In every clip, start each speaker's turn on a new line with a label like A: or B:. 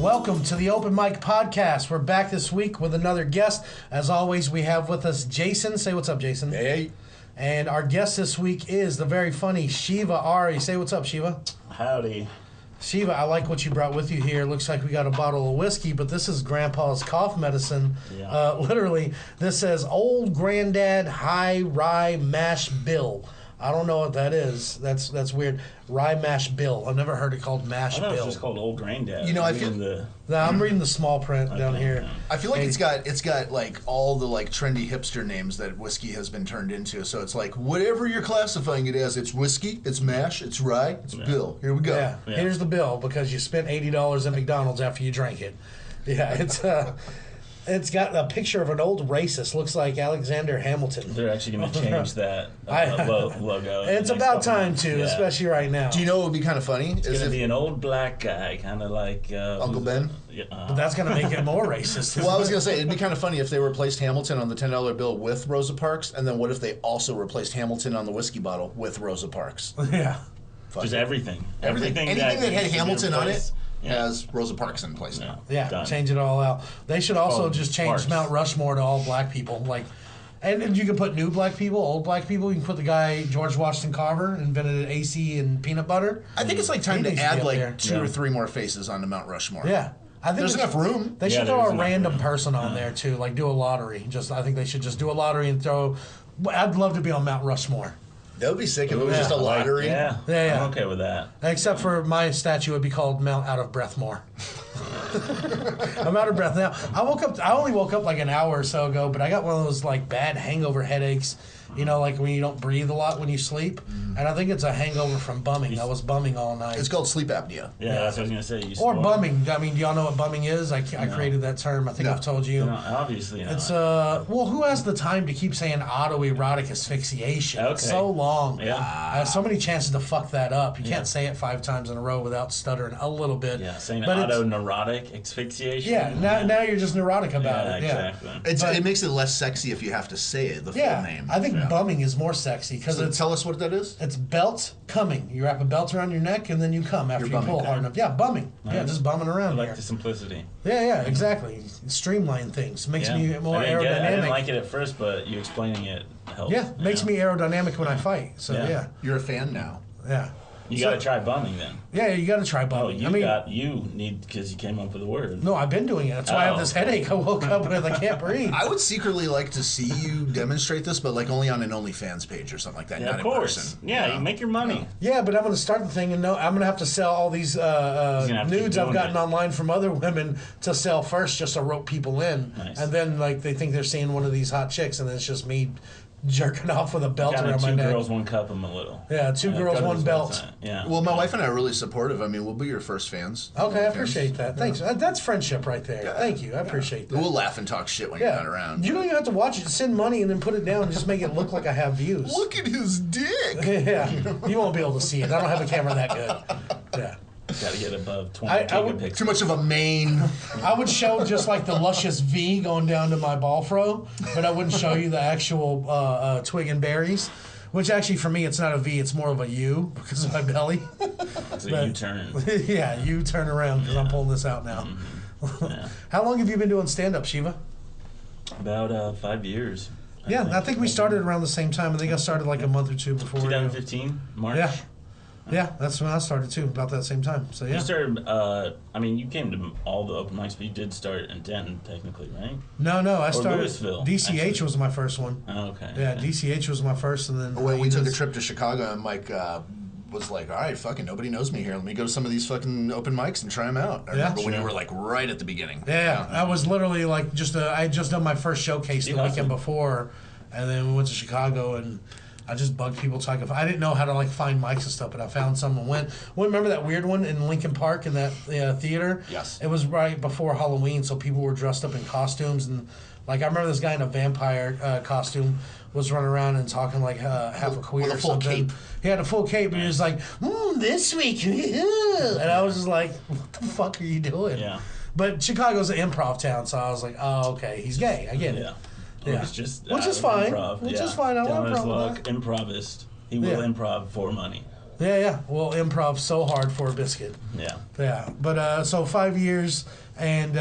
A: Welcome to the Open Mic Podcast. We're back this week with another guest. As always, we have with us Jason. Say what's up, Jason.
B: Hey.
A: And our guest this week is the very funny Shiva Ari. Say what's up, Shiva.
C: Howdy.
A: Shiva, I like what you brought with you here. Looks like we got a bottle of whiskey, but this is Grandpa's cough medicine.
C: Yeah.
A: Literally, this says Old Granddad High Rye Mash Bill. I don't know what that is. That's weird. Rye Mash Bill. I've never heard it called Mash
C: I thought it
A: Bill.
C: was just called Old Granddad.
B: You know, I
C: Reading
B: feel-
A: I'm reading the small print down here.
B: I feel like
A: Hey.
B: it's got like all the like trendy hipster names that whiskey has been turned into. So it's like whatever you're classifying it as, it's whiskey, it's mash, it's rye, it's bill. Here we go.
A: Yeah.
C: Yeah.
A: Here's the bill because you spent $80 at McDonald's after you drank it. Yeah, it's got a picture of an old racist. Looks like Alexander Hamilton.
C: They're actually going to change that logo.
A: It's about time to, especially right now.
B: Do you know what would be kind of funny?
C: It's
B: Is
C: going to
B: if
C: be an old black guy, kind of like...
B: Uncle Ben?
C: Yeah,
A: But that's going to make it more racist.
B: Well, I was gonna say it'd be kind of funny if they replaced Hamilton on the $10 bill with Rosa Parks, and then what if they also replaced Hamilton on the whiskey bottle with Rosa Parks?
A: Yeah.
B: Fuck
C: just
B: it.
C: everything.
B: Anything that had
C: needs to be
B: Hamilton on it
C: replaced. Yeah.
B: has Rosa Parks in place now.
A: Yeah,
C: Done.
A: change it all out. They should also
C: called
A: just change
C: Parks.
A: Mount Rushmore to all black people. Like, and you can put new black people, old black people. You can put the guy George Washington Carver invented AC and peanut butter.
B: I think it's like time
A: He
B: to
A: needs to be
B: add
A: up
B: like
A: there.
B: two or three more faces onto Mount Rushmore.
A: Yeah, I think
B: There's
A: it's-
B: enough room.
A: They
C: Yeah,
A: should throw
C: there's
A: a
C: enough
A: random
C: room.
A: person on there too, like do a lottery. I think they should just do a lottery and throw. I'd love to be on Mount Rushmore,
B: That would be sick if it was
A: Yeah.
B: just a lottery.
C: Yeah,
A: Yeah.
C: I'm okay with that.
A: except for my statue would be called Mount Out of Breath More. I'm out of breath now. I only woke up like an hour or so ago, but I got one of those like bad hangover headaches. You know, like when you don't breathe a lot when you sleep, and I think it's a hangover from bumming. I was bumming all night.
B: It's called sleep apnea.
C: Yeah, that's what I was going to say. You
A: Or
C: snore.
A: bumming. I mean, do y'all know what bumming is? I created that term. I think
B: No.
A: I've told you.
C: No, obviously not.
A: It's well, who has the time to keep saying autoerotic asphyxiation? It's
C: Okay.
A: so long.
C: Yeah.
A: I have so many chances to fuck that up. You can't say it 5 times in a row without stuttering a little bit.
C: Yeah, saying
A: But it's-
C: auto-neurotic asphyxiation.
A: Yeah, now you're just neurotic about
C: Yeah,
A: it. Yeah.
C: exactly.
A: But-
B: It makes it less sexy if you have to say it, the full
A: Yeah,
B: name.
A: I think
B: Yeah.
A: bumming is more sexy because
B: So
A: it's
B: tell us what that is.
A: belt coming. You wrap a belt around your neck and then you come after
B: You're
A: you pull
B: bumming.
A: hard enough. Yeah, bumming. Yeah,
C: Nice.
A: just bumming
C: I
A: around
C: like
A: here.
C: the simplicity.
A: Yeah, exactly. Streamline things. Makes
C: Yeah.
A: me more
C: I didn't get it. I didn't
A: aerodynamic.
C: like it at first, but you explaining it helps.
A: Yeah, makes me aerodynamic when I fight. So
C: Yeah.
A: yeah.
B: You're a fan now.
A: Yeah.
C: You
A: So-
C: got to try bumming then.
A: Yeah, you got to try
C: Oh,
A: bumming.
C: you need because you came up with a word.
A: No, I've been doing it. That's why I have
C: Oh.
A: this headache. I woke up with I can't breathe.
B: I would secretly like to see you demonstrate this, but like only on an OnlyFans page or something like that,
C: Yeah,
B: not
C: of
B: in
C: course.
B: person.
C: Yeah, you make your money.
A: Yeah, but I'm going to start the thing, and no, I'm going to have to sell all these
C: have to keep
A: nudes I've
C: doing
A: gotten
C: it.
A: online from other women to sell first, just to rope people in,
C: Nice.
A: and then like they think they're seeing one of these hot chicks, and then it's just me jerking off with a belt
C: Kind
A: around
C: of
A: my
C: two
A: neck.
C: girls, one cup them a little.
A: Yeah, two girls,
C: go to
A: one
C: this
A: belt.
C: website. Yeah.
B: Well, my wife and I are really supportive. I mean, we'll be your first fans.
A: Okay, I
B: OnlyFans.
A: appreciate that. Thanks. That's friendship right there. Thank you. I appreciate that.
B: We'll laugh and talk shit when you're
A: Yeah,
B: not around.
A: you don't even have to watch it. Send money and then put it down and just make it look like I have views.
B: Look at his dick.
A: Yeah, you won't be able to see it. I don't have a camera that good. Yeah.
C: Got to get above 20
A: I would-
C: gigapixels.
B: Too much of a main.
A: I would show just like the luscious V going down to my ball fro, but I wouldn't show you the actual twig and berries. Which actually, for me, it's not a V; it's more of a U because of my belly.
C: It's
A: but-
C: a U-turn.
A: Yeah, you turn around because I'm pulling this out now.
C: Yeah.
A: How long have you been doing stand-up, Shiva?
C: About 5 years.
A: Yeah, I think we started around the same time. I think I started like a month or two before.
C: 2015, March.
A: Yeah. Yeah, that's when I started too, about that same time. So yeah.
C: You started, I mean, you came to all the open mics, but you did start in Denton, technically, right?
A: No, I started.
C: Louisville,
A: DCH
C: actually.
A: was my first one.
C: Oh, okay.
A: Yeah, DCH was my first, and then
B: When we took a
A: Hyenas.
B: trip to Chicago, and Mike was like, "All right, fucking nobody knows me here. Let me go to some of these fucking open mics and try them out." I remember when you were like right at the beginning.
A: Yeah, I was literally like I had just done my first showcase the
C: Yeah,
A: weekend before, and then we went to Chicago and I just bugged people so I didn't know how to like find mics and stuff, but I found some and went. Well, remember that weird one in Lincoln Park in that theater?
B: Yes.
A: It was right before Halloween, so people were dressed up in costumes and like I remember this guy in a vampire costume was running around and talking like half a queer
B: With a
A: or
B: full
A: something.
B: cape.
A: He had a full cape and he was like, this week, and I was just like, what the fuck are you doing?
C: Yeah.
A: But Chicago's an improv town, so I was like, oh, okay, he's gay. I get it.
C: Yeah.
A: Yeah.
C: It's just,
A: Which is fine.
C: Improv.
A: Which is fine. I
C: Down
A: want
C: his
A: improv with
C: luck, improvist. He will
A: Yeah.
C: improv for money.
A: Yeah, yeah. We'll improv so hard for a biscuit.
C: Yeah.
A: Yeah, but so 5 years, and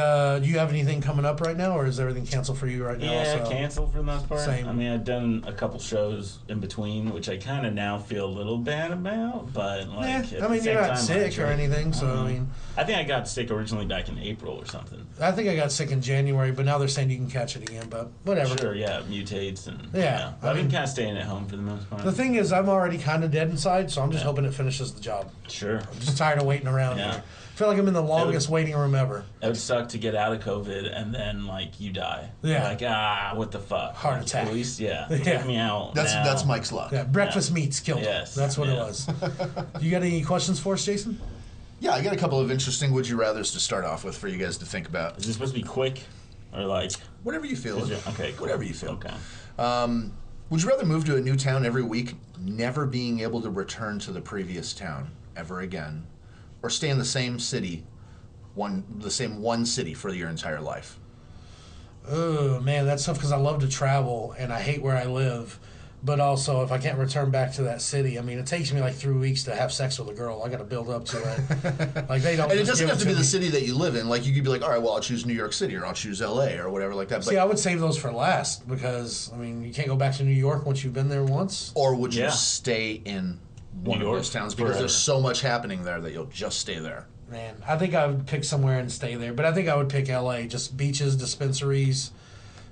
A: do you have anything coming up right now, or is everything canceled for you right now?
C: Yeah,
A: also?
C: canceled for the most part.
A: Same.
C: I mean, I've done a couple shows in between, which I kind of now feel a little bad about, but like,
A: Yeah,
C: at the
A: I mean,
C: same
A: you're not
C: time,
A: sick or anything, so I mean,
C: I think I got sick originally back in April or something.
A: I think I got sick in January, but now they're saying you can catch it again, but whatever.
C: Sure, yeah, it mutates and
A: Yeah,
C: I've
A: I
C: been
A: mean-
C: kind of staying at home for the most part.
A: The thing is, I'm already kind of dead inside, so I'm just
C: Yeah.
A: hoping it finishes the job.
C: Sure.
A: I'm just tired of waiting around
C: Yeah.
A: here. I feel like I'm in the longest waiting room ever.
C: It would suck to get out of COVID and then like you die.
A: Yeah.
C: Like what the fuck?
A: Heart
C: Like,
A: attack.
C: At least
A: Yeah.
C: take me out. now.
B: That's Mike's luck.
A: Yeah, breakfast meats killed him.
C: Yes,
A: That's what it
C: yeah.
A: was. You got any questions for us, Jason?
B: Yeah, I got a couple of interesting would you rathers to start off with for you guys to think about.
C: Is this supposed to be quick or like?
B: Whatever you feel.
C: Okay. Cool.
B: Whatever you feel.
C: Okay.
B: Would you rather move to a new town every week, never being able to return to the previous town ever again, or stay in the same city, the same one city for your entire life?
A: Oh man, that's tough because I love to travel and I hate where I live. But also, if I can't return back to that city, I mean, it takes me like 3 weeks to have sex with a girl. I got to build up to it. Like they don't.
B: And it
A: just
B: doesn't
A: give
B: have to be
A: me.
B: the city that you live in. Like you could be like, all right, well, I'll choose New York City or I'll choose L.A. or whatever like that. But,
A: See, I would save those for last because I mean, you can't go back to New York once you've been there once.
B: or would you
C: Yeah.
B: stay in one
C: New
B: of
C: York
B: those towns because
C: forever.
B: there's so much happening there that you'll just stay there?
A: Man, I think I would pick somewhere and stay there. But I think I would pick L.A. Just beaches, dispensaries.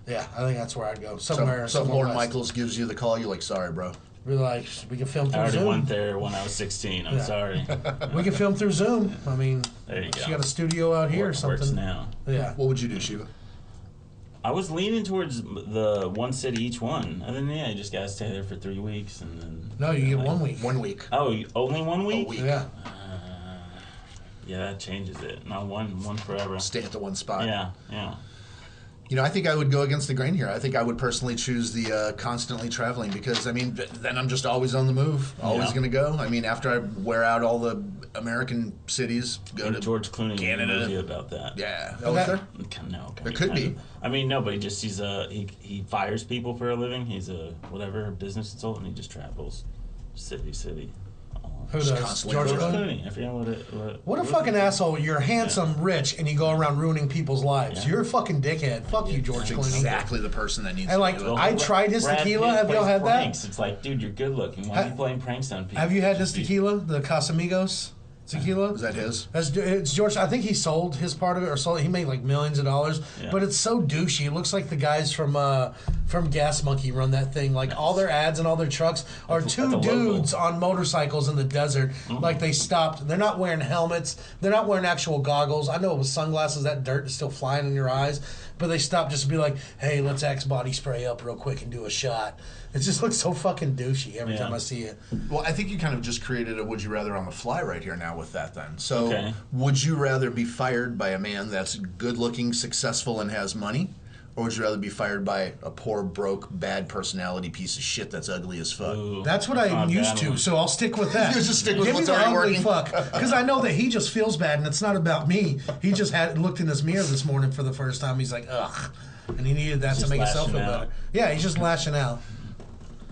A: Yeah, I think that's where I'd go. Somewhere.
B: So if
A: somewhere
B: Lorne
A: west.
B: Michaels gives you the call, you're like, sorry, bro.
A: We're like, we can film
C: I
A: through
C: already
A: Zoom.
C: went there when I was 16. I'm
A: Yeah.
C: sorry.
A: We can film through Zoom. I mean,
C: There you go.
A: she got a studio out here or
C: Works
A: something.
C: now.
A: Yeah.
B: What would you do, Shiva?
C: I was leaning towards the one city each one, and then you just gotta stay there for 3 weeks, and then.
A: No, you get 1 week.
B: 1 week.
C: Oh, only 1 week?
B: week.
A: Yeah.
C: Yeah, that changes it. Not one forever.
B: Stay at the one spot.
C: Yeah.
B: You know, I think I would go against the grain here. I think I would personally choose the constantly traveling because, I mean, then I'm just always on the move, always
C: Yeah.
B: going to go. I mean, after I wear out all the American cities, go
C: And
B: to
C: George Clooney made a
B: Canada.
C: movie about that.
B: Yeah.
A: Oh, that-
B: there?
C: No,
B: There could be.
C: I mean, no, but he fires people for a living. He's a whatever business consultant. He just travels city to city.
A: Who
B: Just
A: does?
B: constantly
A: George
C: George
A: Clooney?
C: Clooney. I forget what
A: What a fucking asshole. You're handsome, rich, and you go around ruining people's lives.
C: Yeah.
A: You're a fucking dickhead. Fuck you, George
B: That's
A: Clooney.
B: exactly the person that needs
A: And, like,
B: to do it.
A: I tried his
C: Brad
A: tequila.
C: Pitt
A: Have y'all
C: plays
A: had that?
C: pranks. It's like, dude, you're good looking. Why are you playing pranks on people?
A: Have you had this
C: Just be-
A: tequila? The Casamigos tequila?
B: Is that his?
A: It's George. I think he sold his part of it, or sold. He made like millions of dollars.
C: Yeah.
A: But it's so douchey. It looks like the guys from Gas Monkey run that thing. Like all their ads and all their trucks are
C: That's
A: two
C: the logo.
A: dudes on motorcycles in the desert. Like they stopped. They're not wearing helmets. They're not wearing actual goggles. I know with sunglasses that dirt is still flying in your eyes. But they stopped just to be like, hey, let's Axe body spray up real quick and do a shot. It just looks so fucking douchey every
C: Yeah.
A: time I see it.
B: Well, I think you kind of just created a would you rather on the fly right here now with that then. So,
C: Okay.
B: would you rather be fired by a man that's good looking, successful, and has money? Or would you rather be fired by a poor, broke, bad personality piece of shit that's ugly as fuck?
C: Ooh,
A: That's what
C: not
A: I'm
C: a
A: used
C: bad
A: to,
C: one.
A: so I'll stick with that.
B: You just stick with
A: Give
B: what's
A: me the
B: already
A: ugly
B: working.
A: fuck, because I know that he just feels bad, and it's not about me. He just had looked in his mirror this morning for the first time. He's like, ugh, and he needed that to
C: Just
A: make himself feel
C: lashing out.
A: better. Yeah, he's just lashing out.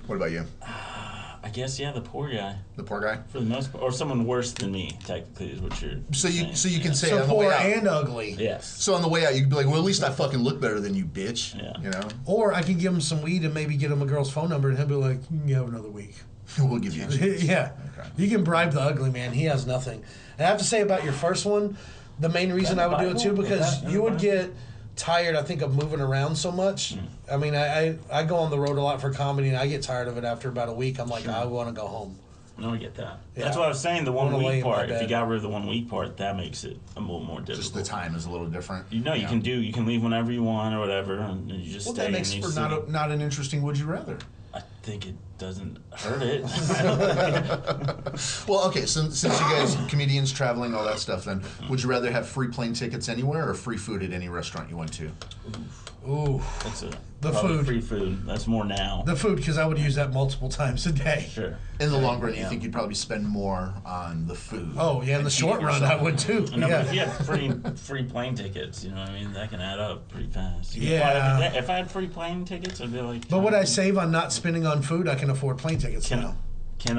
B: What about you?
C: I guess the poor guy
B: The poor guy?
C: for the most part, or someone worse than me. Technically, is what you're.
B: So you
C: saying.
B: can say
A: So
B: on the way
A: poor
B: out.
A: and ugly.
C: Yes.
B: So on the way out, you could be like, well, at least I fucking look better than you, bitch.
C: Yeah.
B: You know?
A: Or I can give him some weed and maybe get him a girl's phone number, and he'll be like, you can have another week.
B: We'll give you a chance.
A: Yeah.
B: Okay.
A: You can bribe the ugly man. He has nothing. And I have to say about your first one, the main reason
C: that
A: I would do it
C: Bible?
A: too,
C: Is
A: because
C: that
A: you would
C: Bible?
A: get tired, I think, of moving around so much. I mean, I go on the road a lot for comedy, and I get tired of it after about a week. I'm like, I want to go home.
C: No, I get that.
A: Yeah.
C: That's what I was saying. The 1
A: wanna lay
C: week
A: in my
C: part. If you
A: bed.
C: got rid of the 1 week part, that makes it a little more difficult.
B: Just the time is a little different.
C: You know, you can leave whenever you want or whatever, and you just
B: Well,
C: stay
B: that
C: in
B: makes
C: each
B: for
C: city.
B: not an interesting would you rather.
C: I think it doesn't hurt it.
B: Well, okay, since you guys, comedians, traveling, all that stuff, then, would you rather have free plane tickets anywhere or free food at any restaurant you went to?
A: Ooh,
C: That's
A: The
C: probably
A: food.
C: free food. That's more now.
A: the food, because I would use that multiple times a day.
C: Sure.
B: In the long run, you
C: Yeah.
B: think you'd probably spend more on the food.
A: Oh, yeah, in the
B: and
A: short
B: keep
A: run, I
B: yourself-
A: would too.
C: No, but if you
A: Yeah.
C: had free plane tickets, you know what I mean? That can add up pretty fast.
A: Yeah.
C: If I had free plane tickets, I'd be like.
A: But what I save on not spending on food, I can afford plane tickets
C: Can,
A: now.
C: Can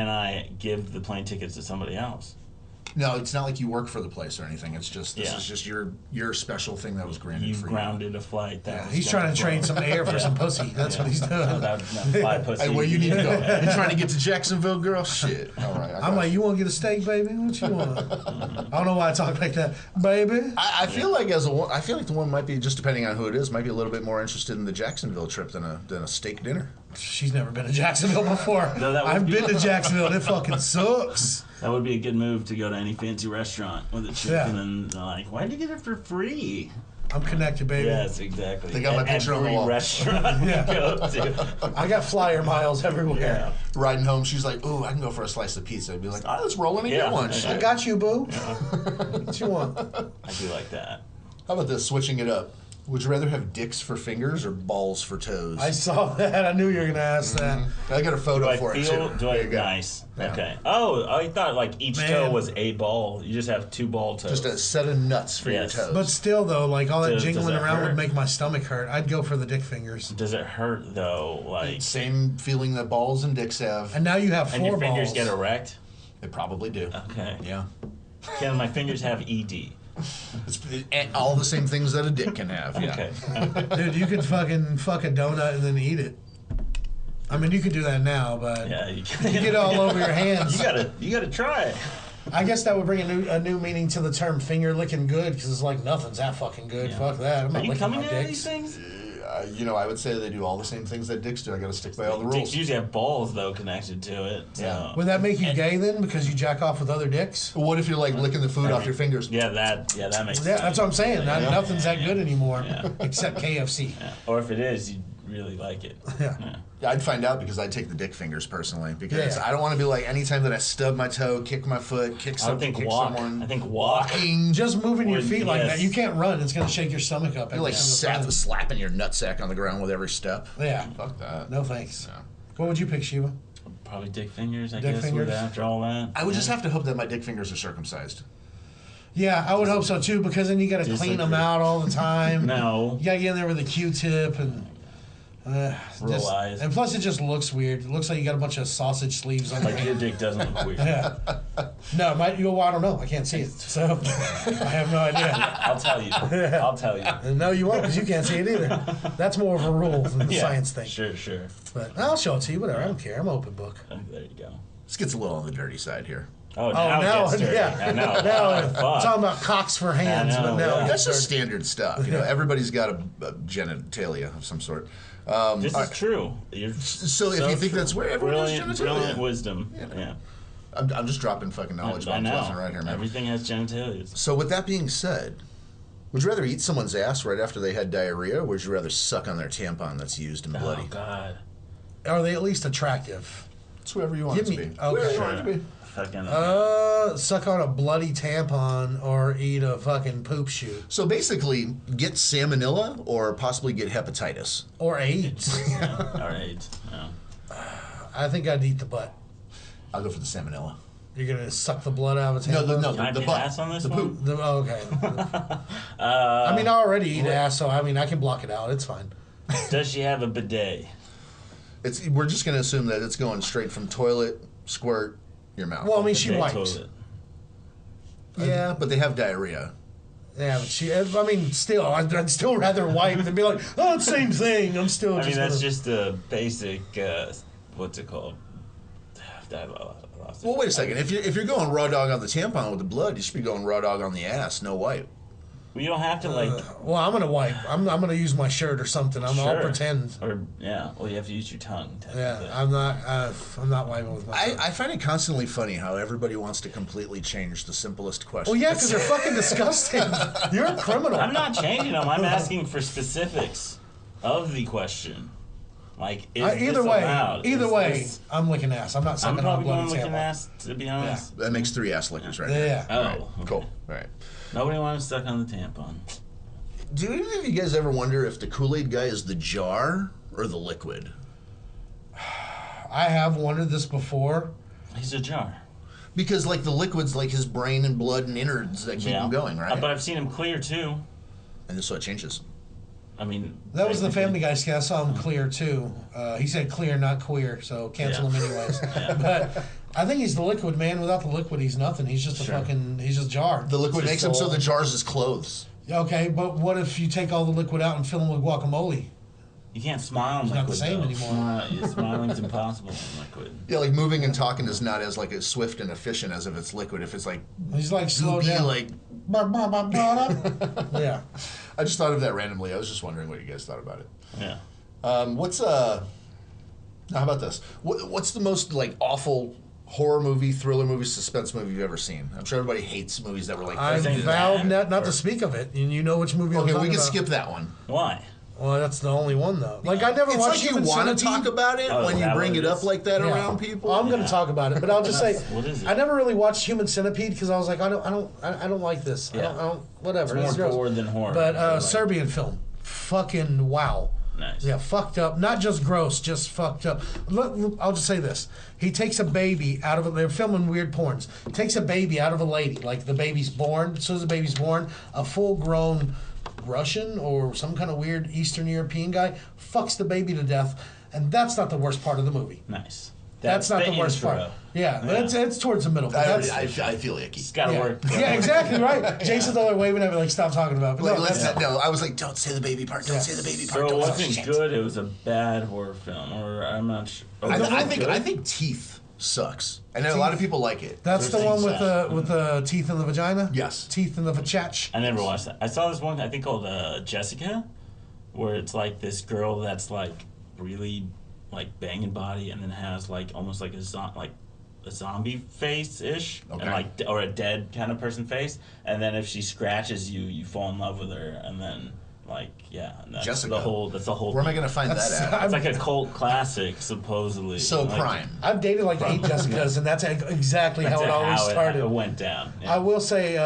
C: I give the plane tickets to somebody else?
B: No, it's not like you work for the place or anything. It's just this
C: Yeah.
B: is just your special thing that was granted
C: You
B: for
C: grounded a flight. That
A: Yeah,
C: was
A: he's
C: going
A: trying to train some air for some pussy. That's what he's doing.
C: No, that fly pussy.
B: Hey, where you need to go? You trying to get to Jacksonville, girl? Shit. All right.
A: I'm like, you want to get a steak, baby? What you want? I don't know why I talk like that, baby.
B: I feel like I feel like the one might be, just depending on who it is, might be a little bit more interested in the Jacksonville trip than a steak dinner.
A: She's never been to Jacksonville before.
C: No, that would
A: I've
C: be-
A: been to Jacksonville. And it fucking sucks.
C: That would be a good move to go to any fancy restaurant with a chicken
A: Yeah.
C: and they're like, why'd you get it for free?
A: I'm connected, baby.
C: Yes, exactly.
B: They got my picture on the
C: Every
B: wall.
C: restaurant
A: Yeah.
C: you go to.
A: I got flyer miles everywhere.
C: Yeah.
B: Riding home, she's like, "Ooh, I can go for a slice of pizza." I'd be like, "All right, let's roll in and
C: Yeah.
B: get one."
C: I
A: I
B: Shit.
A: got you, boo. What you want?
C: I do like that.
B: How about this? Switching it up. Would you rather have dicks for fingers or balls for toes?
A: I saw that. I knew you were going to ask that.
B: I got a photo
C: Do I
B: for
C: feel?
B: it too.
C: Do
B: There
C: I?
B: you go.
C: Nice.
B: Yeah.
C: Okay. Oh, I thought like each
A: Man.
C: toe was a ball. You just have 2 ball toes.
B: Just a set of nuts for
C: Yes.
B: your toes.
A: But still, though, like all that
C: Does
A: jingling
C: it
A: around
C: hurt?
A: would make my stomach hurt. I'd go for the dick fingers.
C: Does it hurt though? Like,
B: Same feeling that balls and dicks have.
A: And now you have
C: and
A: 4
C: your fingers
A: balls.
C: get erect?
B: They probably do.
C: Okay.
B: Yeah.
C: Can my fingers have ED?
B: It's all the same things that a dick can have. Yeah.
C: Okay.
A: Dude, you could fucking fuck a donut and then eat it. I mean, you could do that now, but
C: Yeah. You
A: you get it all over your hands.
C: You gotta try it.
A: I guess that would bring a new meaning to the term finger licking good, because it's like nothing's that fucking good.
C: Yeah.
A: Fuck that. I'm
C: Are
A: not
C: you
A: licking
C: coming
A: my
C: into these
A: dicks.
C: things?
B: I would say they do all the same things that dicks do. I got to stick by all the
C: Dicks
B: rules.
C: usually have balls though connected to it. So.
B: Yeah.
A: Would that make you gay then, because you jack off with other dicks?
B: What if you're like licking the food off your fingers?
C: Yeah, that makes
A: Yeah,
C: sense.
A: that's what I'm saying.
C: Yeah.
A: Nothing's that good anymore,
C: Yeah.
A: except KFC.
C: Yeah. Or if it is, you really like it.
A: Yeah.
B: Yeah, I'd find out because I'd take the dick fingers personally because
A: Yeah.
B: I don't want to be like anytime that I stub my toe, kick my foot, kick
C: I
B: something,
C: think
B: kick
C: walk.
B: someone.
C: I think walk.
B: Walking.
A: Just moving your
C: Or-
A: feet like
C: yes.
A: that, you can't run. It's gonna shake your stomach up.
B: You're like slapping your nutsack on the ground with every step.
A: Yeah.
B: Fuck that.
A: No thanks.
B: Yeah.
A: What would you pick, Shiva?
C: Probably dick fingers, I
A: Dick
C: guess,
A: fingers?
C: with after all that.
B: I would just have to hope that my dick fingers are circumcised.
A: Yeah, I would hope so too, because then you got to
C: Just
A: clean
C: like
A: them out all the time.
C: No.
A: You got to get in there with a Q-tip and.
C: Real eyes.
A: And plus, it just looks weird. It looks like you got a bunch of sausage sleeves on.
C: Like your dick doesn't look weird.
A: Yeah. No, well, I don't know. I can't see it, so I have no idea.
C: I'll tell you. I'll tell you.
A: And no, you won't, because you can't see it either. That's more of a rule than a
C: Yeah,
A: science thing.
C: Sure.
A: But I'll show it to you. Whatever. I don't care. I'm open book.
C: Oh, there you go.
B: This gets a little on the dirty side here.
C: Oh,
A: Oh,
C: now
A: now,
C: it gets dirty.
A: yeah.
C: I know.
A: Now,
C: Oh, fuck.
A: talking about cocks for hands,
C: I know,
A: but now
C: yeah.
A: it
B: That's
A: gets
B: just
A: dirty.
B: standard stuff. You know, everybody's got a genitalia of some sort.
C: This
B: all
C: is
B: right.
C: true. You're
B: So if you think
C: true.
B: that's where everyone has genitalia.
C: Brilliant wisdom. Yeah.
B: I'm just dropping fucking knowledge
C: I
B: bombs
C: know.
B: left and right here, man.
C: Everything has genitalia.
B: So with that being said, would you rather eat someone's ass right after they had diarrhea, or would you rather suck on their tampon that's used and bloody?
C: Oh, God.
A: Are they at least attractive?
B: It's whoever you want
A: Give
B: it to
A: me-
B: be.
A: okay.
B: Whoever you want it to be.
C: Fucking.
A: Suck on a bloody tampon or eat a fucking poop shoot.
B: So basically, get salmonella or possibly get hepatitis.
A: Or AIDS.
C: All right. Yeah.
A: I think I'd eat the butt.
B: I'll go for the salmonella.
A: You're going to suck the blood out of a
B: No,
A: tampon?
C: Can I
B: the
C: be
B: butt.
C: ass on this
B: the
C: one?
B: poop.
A: Okay. I mean, I already eat ass, so I mean, I can block it out. It's fine.
C: Does she have a bidet?
B: We're just going to assume that it's going straight from toilet, squirt, your mouth.
A: Well, I mean, she
C: Bidet
A: wipes.
C: toilet.
A: Yeah,
B: But they have diarrhea.
A: yeah, but I mean, still, I'd still rather wipe than be like, oh, it's the same thing. I'm still
C: I mean,
A: just
C: that's
A: gonna-
C: just a basic, what's it called? I lost it.
B: Well, wait a second. If you're going raw dog on the tampon with the blood, you should be going raw dog on the ass, no wipe.
C: Well, you don't have to, like...
A: Well, I'm gonna wipe. I'm gonna use my shirt or something. I'll
C: Sure.
A: pretend.
C: Or, yeah, well, you have to use your tongue.
A: Yeah,
C: technically.
A: I'm not wiping with my shirt.
B: I find it constantly funny how everybody wants to completely change the simplest question.
A: Well, yeah, because they're fucking disgusting. You're a criminal.
C: I'm not changing them. I'm asking for specifics of the question. Like, is
A: Either
C: this
A: way,
C: allowed?
A: either
C: Is
A: way,
C: this-
A: I'm licking ass. I'm not
C: I'm
A: sucking on
C: probably
A: bloody
C: going looking
A: tampon.
C: ass, to be honest.
B: That makes 3 ass lickers right
A: Yeah.
B: there.
C: Oh,
B: All right,
C: okay.
B: cool. All right.
C: Nobody wants to suck on the tampon.
B: Do any of you guys ever wonder if the Kool-Aid guy is the jar or the liquid?
A: I have wondered this before.
C: He's a jar.
B: Because like the liquid's like his brain and blood and innards that keep him going, right?
C: But I've seen him clear too.
B: And so it changes.
C: I mean,
A: That was the
C: technically-
A: Family Guy skit. I saw him clear too. He said clear, not queer, so cancel him anyways. But I think he's the liquid man. Without the liquid, he's nothing. He's just he's just jar.
B: The liquid
C: Just
B: makes him so
C: soul.
B: the jar's his clothes.
A: Okay, but what if you take all the liquid out and fill him with guacamole?
C: You can't smile in
A: It's not the
C: liquid.
A: same
C: though.
A: anymore.
C: Smiling's impossible in liquid.
B: Yeah, like moving and talking is not as like as swift and efficient as if it's liquid. If it's like
A: He's like slow
B: goopy,
A: down.
B: like
A: Yeah.
B: I just thought of that randomly. I was just wondering what you guys thought about it.
C: Yeah.
B: How about this? What's the most like awful horror movie, thriller movie, suspense movie you've ever seen? I'm sure everybody hates movies that were like.
A: I
C: Everything
A: vowed
C: bad,
A: not
C: or-
A: to speak of it, and you know which movie I'm
B: Okay, we
A: talking
B: can
A: about.
B: skip that one.
C: Why?
A: Well, that's the only one though. Like I never
B: It's
A: watched
B: like you
A: Human
B: want to
A: Centipede.
B: talk about it
C: Oh,
B: when
C: is
B: you
C: that
B: bring
C: what
B: it
C: it
B: up
C: is?
B: like that
A: Yeah.
B: around people.
A: I'm going to
C: Yeah.
A: talk about it, but I'll just say
C: What is it?
A: I never really watched Human Centipede because I was like, I don't like this.
C: Yeah.
A: I don't whatever.
C: It's more
A: It's gross.
C: gore than horror.
A: But
C: Like-
A: Serbian film, fucking wow.
C: Nice.
A: Yeah, fucked up. Not just gross, just fucked up. I'll just say this: he takes a baby out of a. They're filming weird porns. Takes a baby out of a lady, like the baby's born. As soon as the baby's born, a full-grown Russian or some kind of weird Eastern European guy fucks the baby to death, and that's not the worst part of the movie.
C: Nice.
A: That's not the worst
C: intro.
A: part. Yeah, it's towards the middle. But that's,
B: I feel icky.
C: It's got to
A: yeah.
C: work.
A: Yeah, exactly right. Jason's the other way. We never like stop talking about. It. But
B: Like,
A: no,
B: let's
A: that's-
B: no, I was like, don't say the baby part. Don't
A: Yeah.
B: say the baby
C: So
B: part.
C: it
B: Don't
C: wasn't
B: shit.
C: good. It was a bad horror film, or I'm not sure. Oh,
B: I,
C: was
B: I
C: it
B: think
C: good?
B: I think Teeth sucks. I know a lot of people like it.
A: That's the
C: There's
A: one
C: things
A: with the teeth in the vagina.
B: Yes.
A: Teeth in the vachach.
C: I never watched that. I saw this one I think called Jessica, where it's like this girl that's like really like banging body, and then has like almost like a zombie face ish,
B: Okay.
C: and like or a dead kind of person face, and then if she scratches you, you fall in love with her, and then like yeah, and that's
B: Jessica.
C: That's the whole.
B: Where am I
C: thing.
B: going to find that at?
C: It's like a cult classic, supposedly.
B: So
C: Like,
B: Prime.
A: I've dated like 8 Jessicas, and that's exactly
C: That's
A: how it always
C: how
A: started.
C: it went down. Yeah.
A: I will say,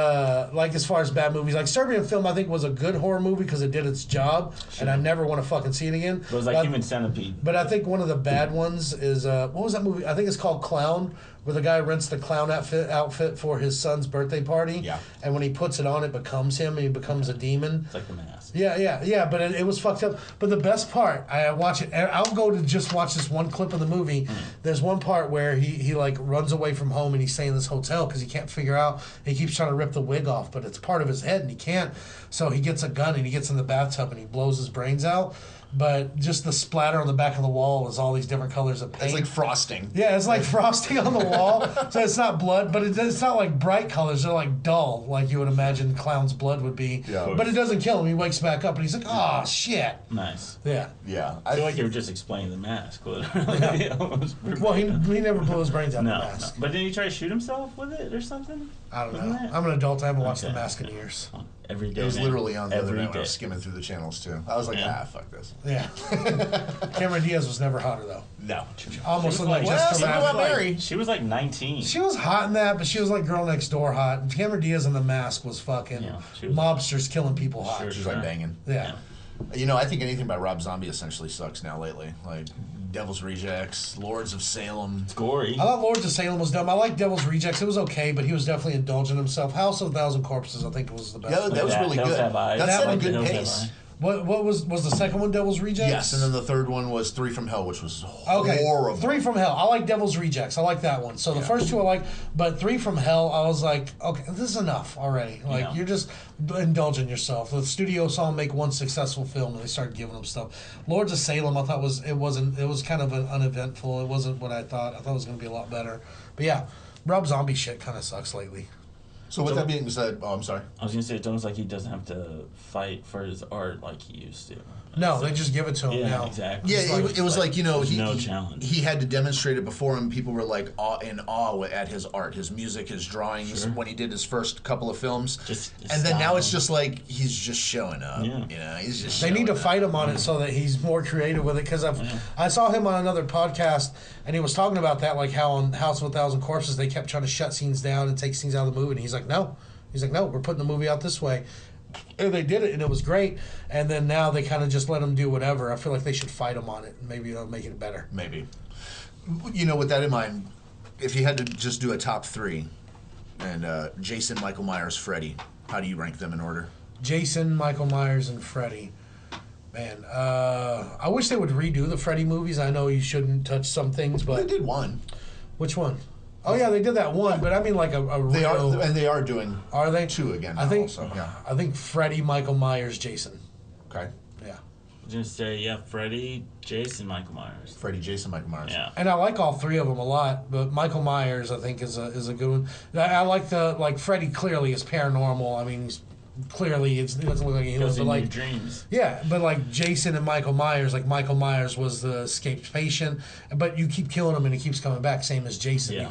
A: like as far as bad movies, like Serbian film, I think was a good horror movie because it did its job, and I never want to fucking see it again.
C: It was like
A: But-
C: Human Centipede.
A: But I think one of the bad ones is what was that movie? I think it's called Clown, where the guy rents the clown outfit for his son's birthday party.
B: Yeah.
A: And when he puts it on, it becomes him, and he becomes a demon.
C: It's like The Mask.
A: Yeah. But it was fucked up. But the best part, I watch it. I'll go to just watch this one clip of the movie. There's one part where he like runs away from home and he's staying in this hotel because he can't figure out. He keeps trying to rip the wig off, but it's part of his head and he can't. So he gets a gun and he gets in the bathtub and he blows his brains out. But just the splatter on the back of the wall is all these different colors of paint.
B: It's like frosting.
A: Yeah, it's like frosting on the wall. So it's not blood, but it's not like bright colors. They're like dull, like you would imagine clown's blood would be.
B: Yeah.
A: But it doesn't kill him. He wakes back up and he's like, oh, shit.
C: Nice.
A: Yeah.
B: Yeah.
C: I feel like you were just explaining The Mask. Literally.
A: Well, he never blew his brains out
C: no,
A: the
C: no.
A: mask.
C: But didn't he try to shoot himself with it or something?
A: I don't know.
C: Wasn't it?
A: I'm an adult. I haven't watched
C: Okay.
A: The Mask in years.
C: Every day.
B: It was
C: man.
B: literally on the other
C: Every
B: night when I
C: day.
B: was skimming through the channels too. I was like,
C: Yeah.
B: fuck this.
A: Yeah. Cameron Diaz was never hotter, though.
B: No.
A: Almost
C: She was
A: looked like
C: like-
A: Jessica
B: Well,
A: Rabbit.
B: Well, Mary.
C: She was like 19.
A: She was hot in that, but she was like girl next door hot. Cameron Diaz in The Mask was fucking
C: Yeah, she was-
A: mobsters killing people hot.
C: Sure.
B: She's like banging.
A: Yeah.
B: You know, I think anything by Rob Zombie essentially sucks now lately. Like Devil's Rejects, Lords of Salem.
C: It's gory.
A: I thought Lords of Salem was dumb. I like Devil's Rejects. It was okay, but he was definitely indulging himself. House of a Thousand Corpses, I think, was the best.
B: Yeah,
A: one.
B: that was really
C: Hills
B: good.
C: Have Eyes.
B: That
A: That
B: set a
A: one-
B: good
C: Hills Have
B: pace.
C: Eyes.
A: What was the second one? Devil's Rejects.
B: Yes, and then the third one was Three from Hell, which was
A: Okay,
B: horrible.
A: Three from Hell. I like Devil's Rejects. I like that one. So the
B: Yeah.
A: first two I like, but Three from Hell, I was like, okay, this is enough already. Like
C: Yeah.
A: you're just indulging yourself. The studio saw him make one successful film, and they started giving him stuff. Lords of Salem, I thought it was kind of uneventful. It wasn't what I thought. I thought it was going to be a lot better. But yeah, Rob Zombie shit kind of sucks lately.
B: So with that being said, oh, I'm sorry.
C: I was gonna say it's almost like he doesn't have to fight for his art like he used to.
A: No, they just give it to him
C: Yeah,
A: now.
C: exactly.
B: Yeah,
C: It's
B: it was like, you know,
C: there's
B: he,
C: no
B: he-
C: challenge.
B: he had to demonstrate it before him. People were like in awe at his art, his music, his drawings
C: Sure.
B: when he did his first couple of films.
C: Just
B: and then now it's
C: style.
B: just like he's just showing up.
C: Yeah.
B: You know, he's just.
A: They need to
B: showing up.
A: fight him on it so that he's more creative with it. Because I saw him on another podcast, and he was talking about that, like how on House of a Thousand Corpses they kept trying to shut scenes down and take scenes out of the movie, and he's like, no, we're putting the movie out this way. And they did it, and it was great. And then now they kind of just let him do whatever. I feel like they should fight him on it, and maybe it'll make it better.
B: Maybe. You know, with that in mind, if you had to just do a top three, and Jason, Michael Myers, Freddy, how do you rank them in order?
A: Jason, Michael Myers, and Freddy. Man, I wish they would redo the Freddy movies. I know you shouldn't touch some things,
B: They
A: but
B: did one.
A: which one? Oh yeah, they did that one, but I mean like a
B: They
A: real.
B: are, and they are doing
A: Are they
B: 2 again.
A: I
B: Now
A: think.
B: also. Yeah.
A: I think Freddy, Michael Myers, Jason.
B: Okay.
A: Yeah,
C: I was gonna say Freddy, Jason, Michael Myers.
B: Freddy, Jason, Michael Myers.
C: Yeah.
A: and I like all 3 of them a lot, but Michael Myers I think is a good one. I like Freddy. Clearly is paranormal. I mean, he's clearly he doesn't look like a human,
C: Goes
A: but
C: in your
A: like.
C: dreams.
A: Yeah, but like Jason and Michael Myers, like Michael Myers was the escaped patient, but you keep killing him and he keeps coming back, same as Jason.
C: Yeah.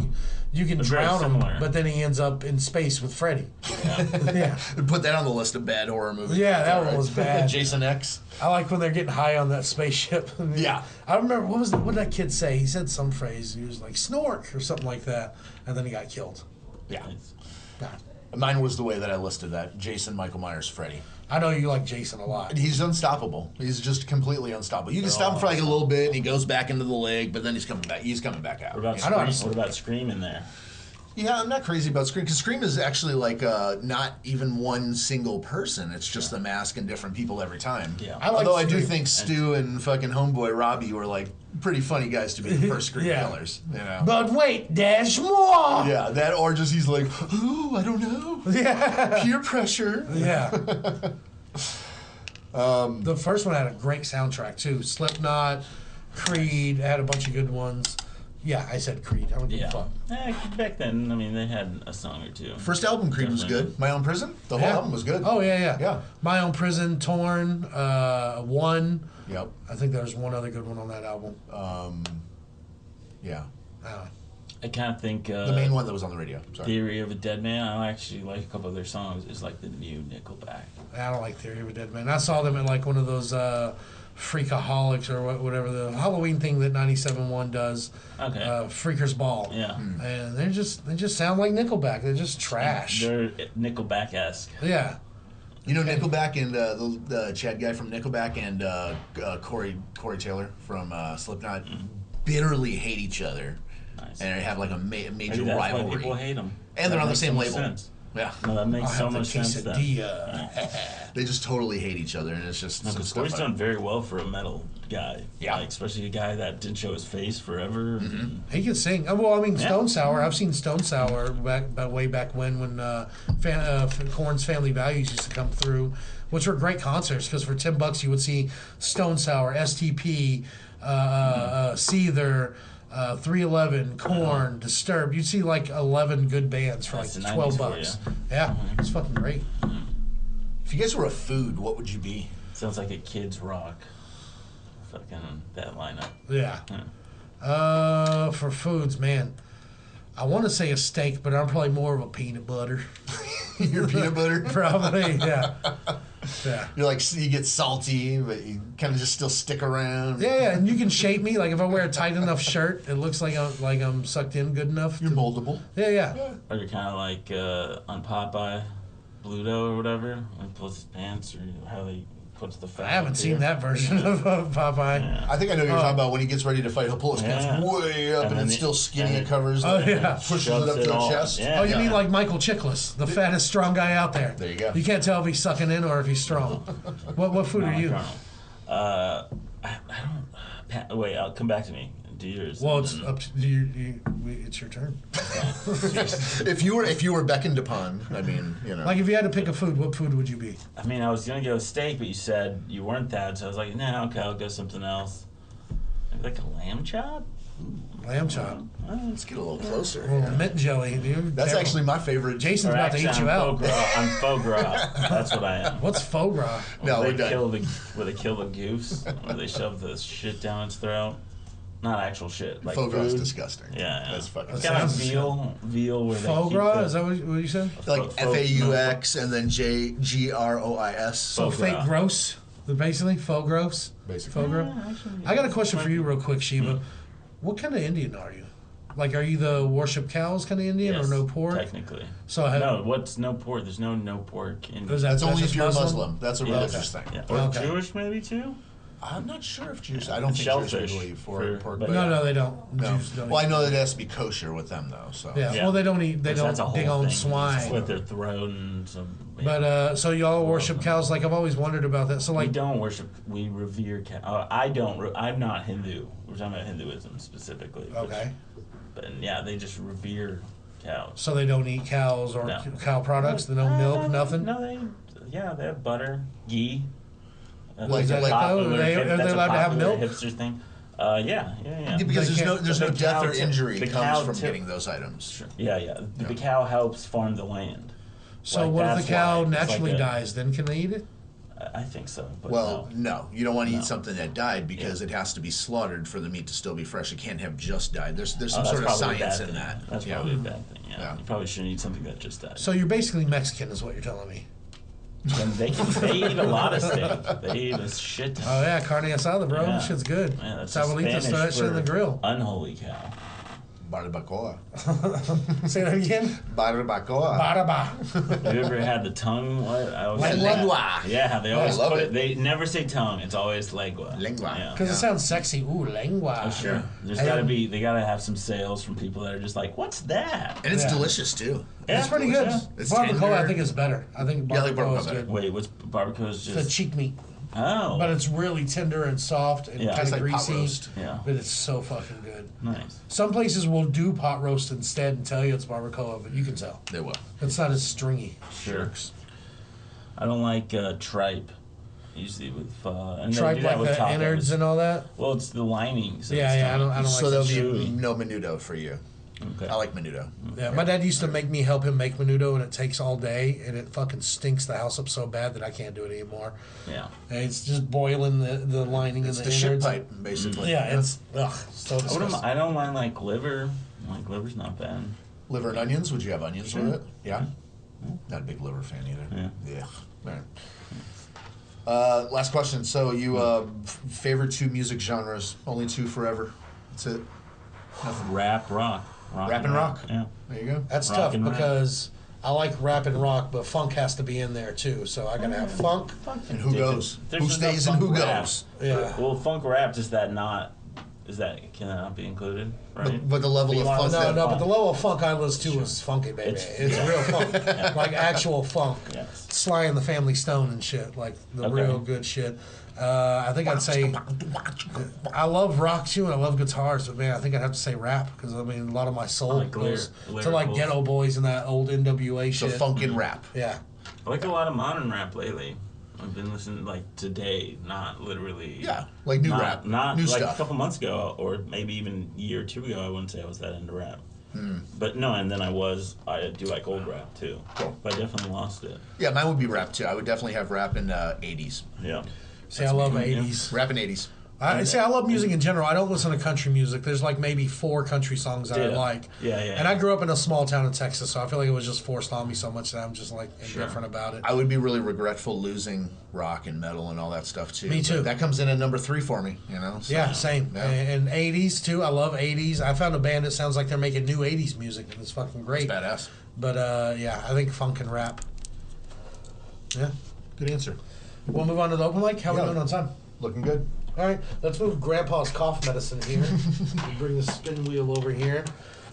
A: You can
C: They're very
A: drown him,
C: similar.
A: but then he ends up in space with Freddy.
C: Yeah.
A: Yeah,
B: Put that on the list of bad horror movies.
A: Yeah, that
B: All
A: one was bad.
B: Jason X.
A: I like when they're getting high on that spaceship.
B: Yeah.
A: I remember what did that kid say? He said some phrase. He was like snork or something like that, and then he got killed.
B: Yeah.
A: Yeah.
B: Mine was the way that I listed that. Jason, Michael Myers, Freddy.
A: I know you like Jason a lot.
B: He's unstoppable. He's just completely unstoppable. You can stop him for like a little bit, and he goes back into the lake, but then he's coming back. He's coming back out.
C: What about
A: I know,
C: Scream? What about Scream in there?
B: Yeah, I'm not crazy about Scream because Scream is actually like not even one single person. It's just the mask and different people every time.
C: Yeah.
A: I like
B: Although I do
A: Scream.
B: think Stu and fucking homeboy Robbie were like pretty funny guys to be the first Scream
A: Yeah.
B: killers. You know.
A: But wait, there's more.
B: Yeah, that or just he's like, ooh, I don't know,
A: Yeah.
B: peer pressure.
A: Yeah. The first one had a great soundtrack too. Slipknot, Creed had a bunch of good ones. Yeah, I said Creed. I don't give a
C: Yeah.
A: fuck.
C: Back then, I mean, they had a song or two.
B: First album, Creed was
C: Definitely.
B: good. My Own Prison, the whole
A: Yeah.
B: album was good.
A: Oh yeah.
B: Yeah.
A: My Own Prison, Torn, One.
B: Yep.
A: I think there's one other good one on that album.
B: Yeah.
C: I kind of think
B: The main one that was on the radio. Sorry.
C: Theory of a Dead Man, I actually like a couple of their songs. It's like the new Nickelback.
A: I don't like Theory of a Dead Man. I saw them at like one of those Freakaholics or whatever the Halloween thing that 97.1 does.
C: Okay.
A: Freakers Ball.
C: Yeah.
A: And they just sound like Nickelback. They're just trash.
C: They're Nickelback-esque.
A: Yeah.
B: You know Nickelback and the Chad guy from Nickelback and Corey Taylor from Slipknot bitterly hate each other,
C: Nice.
B: and they have like a major
C: Maybe that's why
B: rivalry.
C: people hate them.
B: And they're on the same label. Yeah,
C: No, that makes
A: I'll
C: so
A: have the
C: much sense then.
A: quesadilla.
B: they just totally hate each other, and it's just
C: No,
B: some
C: because
B: stuff.
C: Corey's done very well for a metal guy.
B: Yeah.
C: Like, especially a guy that didn't show his face forever.
A: He can sing. Well, I mean,
C: Yeah.
A: Stone Sour. I've seen Stone Sour way back when Korn's Family Values used to come through, which were great concerts because for $10 you would see Stone Sour, STP, Seether, 311, Korn, Disturbed. You'd see like 11 good bands for
C: That's
A: like
C: the
A: 12
C: 90s for
A: bucks. Yeah, it's fucking great.
B: If you guys were a food, what would you be?
C: Sounds like a kid's rock. Fucking that lineup.
A: Yeah.
C: Yeah.
A: For foods, man, I want to say a steak, but I'm probably more of a peanut butter.
B: Your peanut butter.
A: Probably, yeah. Yeah.
B: You're like you get salty, but you kind of just still stick around.
A: Yeah, and you can shape me. Like if I wear a tight enough shirt, it looks like I'm sucked in good enough.
B: You're moldable.
A: Yeah.
C: Or you're kind of like on Popeye, Bluto or whatever, when he pulls his pants or how he puts the fat.
A: I haven't
C: up
A: seen
C: there.
A: that version of Popeye.
C: Yeah.
B: I think I know what you're talking about when he gets ready to fight. He'll pull his
C: Yeah.
B: pants way up, and
C: then
B: it's still skinny. It covers.
A: Oh,
B: the,
A: yeah.
B: Pushes
C: Shoves
B: it up to the
C: all-
B: chest.
C: Yeah.
A: Oh, you mean like Michael Chiklis, the fattest strong guy out there?
B: There you go.
A: You can't tell if he's sucking in or if he's strong. What food are you?
C: I don't. Wait, I'll come back to me. Do yours.
A: Well,
C: and
A: it's
C: then-
A: up to it's your turn.
B: If you were beckoned upon, I mean, you know.
A: Like if you had to pick a food, what food would you be?
C: I mean, I was gonna go steak, but you said you weren't that, so I was like, nah, okay, I'll go something else. Maybe like a lamb chop.
A: Lamb chop.
B: Let's get a little closer.
A: Or mint jelly, dude.
B: That's
A: Terrible.
B: actually my favorite.
A: Jason's
C: Or
A: about to
C: actually,
A: eat you
C: I'm
A: out.
C: Faux gras. I'm faux gras. That's what I am.
A: What's faux gras?
B: No,
C: Where
B: we're
C: they
B: done.
C: where they kill the goose, where they shove the shit down its throat. Not actual shit, like
B: Faux gras is
C: food.
B: disgusting.
C: Yeah,
B: That's fucking.
A: That
C: Kind of
A: sounds-
C: veal where they
A: Faux
C: keep
A: gras?
C: the-
A: Is that what you said?
B: Like
C: Faux-
B: FAUX and then JGROIS.
A: So
C: Faux
A: fake
C: gras.
A: gross, basically faux gross.
B: Basically.
A: Faux gras. I got a question for you, real quick, Shiva. What kind of Indian are you? Like, are you the worship cows kind of Indian
C: Yes,
A: or no pork?
C: Technically.
A: So I have,
C: No, what's no pork? There's no pork in.
A: Is that-
B: That's only
A: just
B: if you're
A: Muslim?
B: Muslim. That's a
C: Yeah,
B: religious thing.
C: Yeah. Or
A: Okay.
C: Jewish maybe too.
B: I'm not sure if Jews. I don't think Jews
C: Shellfish
B: really for
C: for-
B: pork.
C: but-
B: But
A: No, they don't.
B: no.
A: Jews don't.
B: Well, I
A: eat-
B: know that it has to be kosher with them though. So
A: Yeah.
C: Yeah.
A: Well, they don't eat. They
C: That's a
A: don't
C: whole
A: dig on
C: thing.
A: swine.
C: Slit their throat and some.
A: But so y'all worship cows. Like I've always wondered about that. So
C: we
A: like,
C: don't worship. We revere cow. I don't. I'm not Hindu. We're talking about Hinduism specifically.
A: okay.
C: But yeah, they just revere cows.
A: So they don't eat cows or
C: No.
A: cow products. They don't milk, nothing.
C: No, they have butter, ghee.
B: Like-
A: Is that
B: like-
A: though? Are they
C: That's a
A: allowed to have
C: popular
A: milk?
C: Hipsters thing. Yeah.
B: because
A: They
B: there's
C: can't-
B: no
C: the
B: death
C: cow
B: or
C: tip-
B: injury
C: the
B: comes
C: cow
B: from
C: tip-
B: getting those items.
C: Yeah. The cow helps farm the land.
A: So
C: Like,
A: what if
C: that's
A: the cow
C: why it's
A: naturally
C: like a-
A: dies? Then can they eat it?
C: I think so. But
B: Well,
C: no.
B: no, you don't want to
C: No.
B: eat something that died because it has to be slaughtered for the meat to still be fresh. It can't have just died. There's some
C: That's
B: sort of
C: probably a
B: science
C: bad
B: in
C: thing.
B: that.
C: That's
B: yeah.
C: probably a bad thing. Yeah.
B: Yeah.
C: You probably shouldn't eat something that just died.
A: So you're basically Mexican, is what you're telling me.
C: And they eat a lot of steak. They eat a shit ton.
A: Oh yeah, carne asada, bro.
C: Yeah.
A: That shit's good.
C: Yeah, that's
A: Abuelitas throw that shit in the grill.
C: Unholy cow.
B: Barbacoa.
A: Say that again.
B: Barbacoa.
A: Baraba.
C: Have you ever had the tongue? What? I always
A: Lengua.
C: say that.
B: Lengua.
C: Yeah, they always
B: love
C: put
B: it.
C: it. They never say tongue. It's always lengua.
B: Lengua.
C: Yeah.
A: Because it sounds sexy. Ooh, lengua.
C: Oh, sure. There's
A: Hey,
C: gotta be. They gotta have some sales from people that are just like, "What's that?"
B: And it's
A: Yeah.
B: delicious too.
C: Yeah,
A: It's pretty good.
C: yeah.
B: It's
A: Barbacoa,
B: tender.
A: I think, is better. I think
B: Yeah, I like
A: barbacoa is
B: barbacoa
A: good.
C: Wait, what's barbacoa's
A: The
C: just?
A: cheek meat,
C: Oh,
A: but it's really tender and soft and
C: Yeah.
A: kind
B: It's
A: of
B: like pot
A: greasy.
B: roast.
C: yeah,
A: But it's so fucking good.
C: nice.
A: Some places will do pot roast instead and tell you it's barbacoa, but you can tell
B: They will.
A: it's not as stringy.
C: Sure. I don't like tripe. Usually with and they
A: Tripe
C: do that
A: like
C: with
A: the innards
C: tacos.
A: and all that.
C: Well, it's the lining. So
A: Yeah,
C: it's
A: yeah. I
C: not-
A: don't
B: So
A: like
B: there'll
A: that
B: be
A: shit.
B: no menudo for you.
C: Okay.
B: I like menudo.
A: Yeah, my dad used to make me help him make menudo, and it takes all day, and it fucking stinks the house up so bad that I can't do it anymore.
C: Yeah.
A: And it's just boiling the lining
B: It's
A: and
B: the
A: the
B: shit
A: innards.
B: pipe, basically.
A: Yeah, it's so
C: I, wouldn't,
A: disgusting.
C: I don't mind like liver. Like liver's not bad.
B: Liver and onions. Would you have onions
C: Sure.
B: with it? Yeah. Not a big liver fan either.
C: Yeah.
B: All right. Last question. So you favorite two music genres? Only two forever. That's it. Nothing.
C: Rap, rock.
B: Rap and rock?
C: Yeah.
B: There you go.
A: That's
C: Rock
A: tough
C: and rap.
A: because I like rap and rock, but funk has to be in there too. So I gotta have funk.
B: And who goes?
C: There's
B: Who
C: just
B: stays
C: no
B: and who
C: funk rap.
B: goes?
A: Yeah.
C: Well, funk rap does that not? Is that can that not be included? Right.
B: But the level
C: You
B: of
C: want-
B: funk
A: No,
B: that
A: no, but the level of funk I listen to is funky, baby. It's
C: yeah.
A: real funk, like actual funk.
C: Yes.
A: Sly and the Family Stone and shit, like the
C: Okay.
A: real good shit. I think I'd say I love rock too, and I love guitars, but man, I think I'd have to say rap because I mean a lot of my soul
C: Like
A: goes to like
C: lyricals.
A: Ghetto Boys and that old NWA
B: so
A: shit.
B: funk and rap.
A: Yeah,
C: I like a lot of modern rap lately. I've been listening like today, not literally.
B: Yeah, like new
C: not,
B: rap,
C: Not
B: new
C: like
B: stuff.
C: a couple months ago, or maybe even a year or two ago. I wouldn't say I was that into rap.
B: Hmm.
C: But no, and then I do like old rap too.
B: Cool.
C: But I definitely lost it.
B: Yeah, mine would be rap too. I would definitely have rap in 80s.
C: Yeah.
A: see, I love
C: me, yeah.
A: '80s.
B: Rap in 80s.
A: I see. I love music in general. I don't listen to country music. There's like maybe 4 country songs that I
C: Yeah.
A: like.
C: Yeah.
A: And I grew up in a small town in Texas, so I feel like it was just forced on me so much that I'm just like indifferent about it.
B: I would be really regretful losing rock and metal and all that stuff too.
A: Me too.
B: But that comes in at number 3 for me, you know? So,
A: Yeah, same.
B: Yeah.
A: And 80s too. I love 80s. I found a band that sounds like they're making new 80s music, and it's fucking great.
B: It's badass.
A: But yeah, I think funk and rap. Yeah.
B: Good answer.
A: We'll move on to the open mic. How
B: Yeah.
A: we doing on time?
B: Looking good.
A: All right, let's move Grandpa's cough medicine here. We bring the spin wheel over here.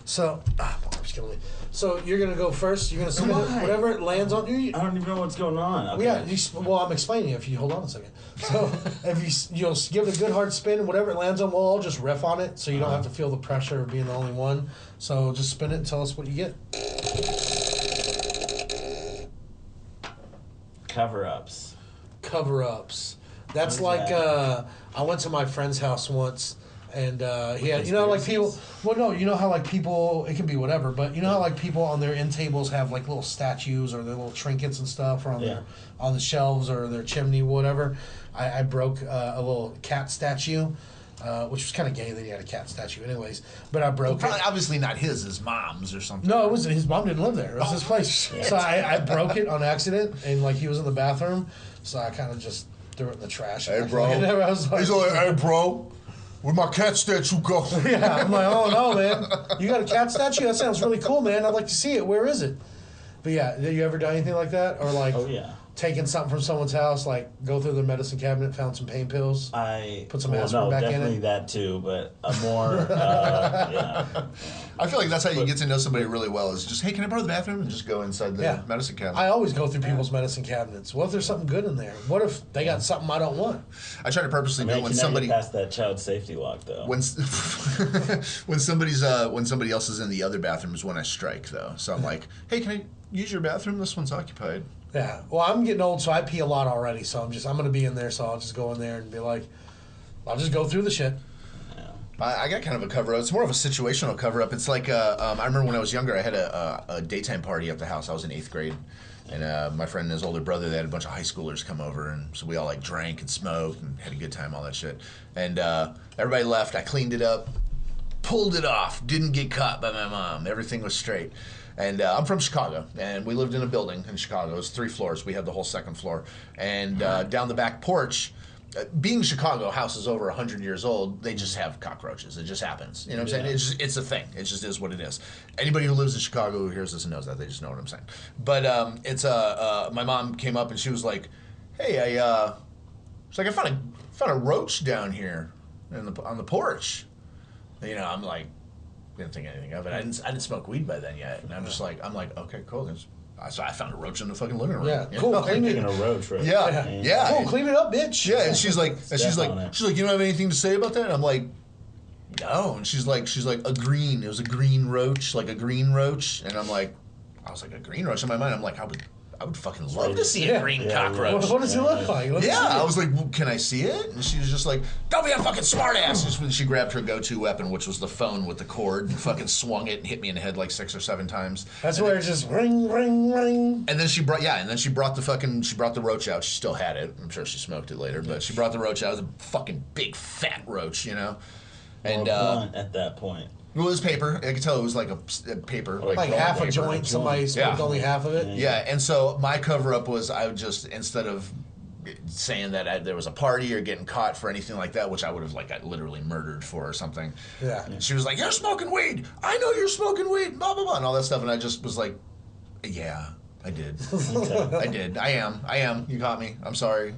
A: So, Barb's killing me. So you're gonna go first. You're gonna spin it.
C: Why?
A: Whatever it lands on you.
C: I don't even know what's going on. Okay.
A: Yeah, well, I'm explaining. If you hold on a second, so if you'll give it a good hard spin, whatever it lands on, we'll all just riff on it, so you don't have to feel the pressure of being the only one. So just spin it and tell us what you get.
C: Cover-ups.
A: Cover-ups. That's
C: What is
A: like
C: that?
A: I went to my friend's house once, and he had, you know, like people.
C: Conspiracies?
A: Well, no, you know how like people. It can be whatever, but you know how like people on their end tables have like little statues or their little trinkets and stuff, or on
C: Yeah.
A: their on the shelves or their chimney, whatever. I broke a little cat statue. Which was kind of gay that he had a cat statue, anyways. But I broke
B: Probably,
A: it.
B: obviously not his mom's or something.
A: No, it wasn't. His mom didn't live there. It was his place. So I broke it on accident, and like he was in the bathroom, so I kind of just threw it in the trash.
B: Hey,
A: And
B: bro.
A: I was like,
B: He's like, hey, bro, where'd my cat statue go?
A: yeah, I'm like, oh no, man, you got a cat statue? That sounds really cool, man. I'd like to see it. Where is it? But yeah, have you ever done anything like that, or like?
C: Oh yeah.
A: taken something from someone's house, like go through their medicine cabinet, found some pain pills? Put some aspirin back in it?
C: Definitely that too, but a more,
B: I feel like that's how you get to know somebody really well is just, hey, can I borrow the bathroom? And just go inside the medicine cabinet.
A: I always go through people's medicine cabinets. What if there's something good in there? What if they got something I don't want?
B: I try to purposely do when somebody
C: past that child safety lock though.
B: When when somebody else is in the other bathroom is when I strike though. So I'm like, hey, can I use your bathroom? This one's occupied.
A: Yeah. Well, I'm getting old, so I pee a lot already. So I'm going to be in there. So I'll just go in there and be like, I'll just go through the shit.
B: I got kind of a cover up. It's more of a situational cover up. It's like I remember when I was younger, I had a daytime party at the house. I was in 8th grade, and my friend and his older brother, they had a bunch of high schoolers come over, and so we all like drank and smoked and had a good time, all that shit. And everybody left. I cleaned it up, pulled it off, didn't get caught by my mom. Everything was straight. And I'm from Chicago, and we lived in a building in Chicago. It was 3 floors. We had the whole 2nd floor. And down the back porch, being Chicago, houses over 100 years old, they just have cockroaches. It just happens. You know what I'm saying? It's a thing. It just is what it is. Anybody who lives in Chicago who hears this and knows that, they just know what I'm saying. But my mom came up, and she was like, hey, she's like, I found a roach down here on the porch. And, you know, I'm like, didn't think anything of it. I didn't smoke weed by then yet, and I'm like, okay, cool. So I found a roach in the fucking living room.
A: Yeah, cool. Clean it.
C: A roach, right?
B: Yeah.
A: Cool, clean it up, bitch.
B: Yeah, and she's like, you don't have anything to say about that? And I'm like, no. And she's like, it was a green roach, like a green roach, and I was like, a green roach in my mind. I'm like, I would fucking love to see a green cockroach.
A: What does it look like?
B: I was like, well, can I see it? And she was just like, don't be a fucking smartass. And she grabbed her go-to weapon, which was the phone with the cord, and fucking swung it and hit me in the head like 6 or 7 times.
A: That's where it's just ring, ring, ring.
B: And then she brought the roach out. She still had it. I'm sure she smoked it later, but she brought the roach out. It was a fucking big fat roach, you know. And
C: blunt at that point.
B: Well, it was paper. I could tell it was like a paper.
A: Like half a joint. Somebody smoked only half of it.
B: Yeah, and so my cover-up was I would just, instead of saying that there was a party or getting caught for anything like that, which I would have got literally murdered for or something.
A: Yeah.
B: She was like, you're smoking weed. I know you're smoking weed, blah, blah, blah, and all that stuff. And I just was like, yeah, I did. I did. I am. You caught me. I'm sorry.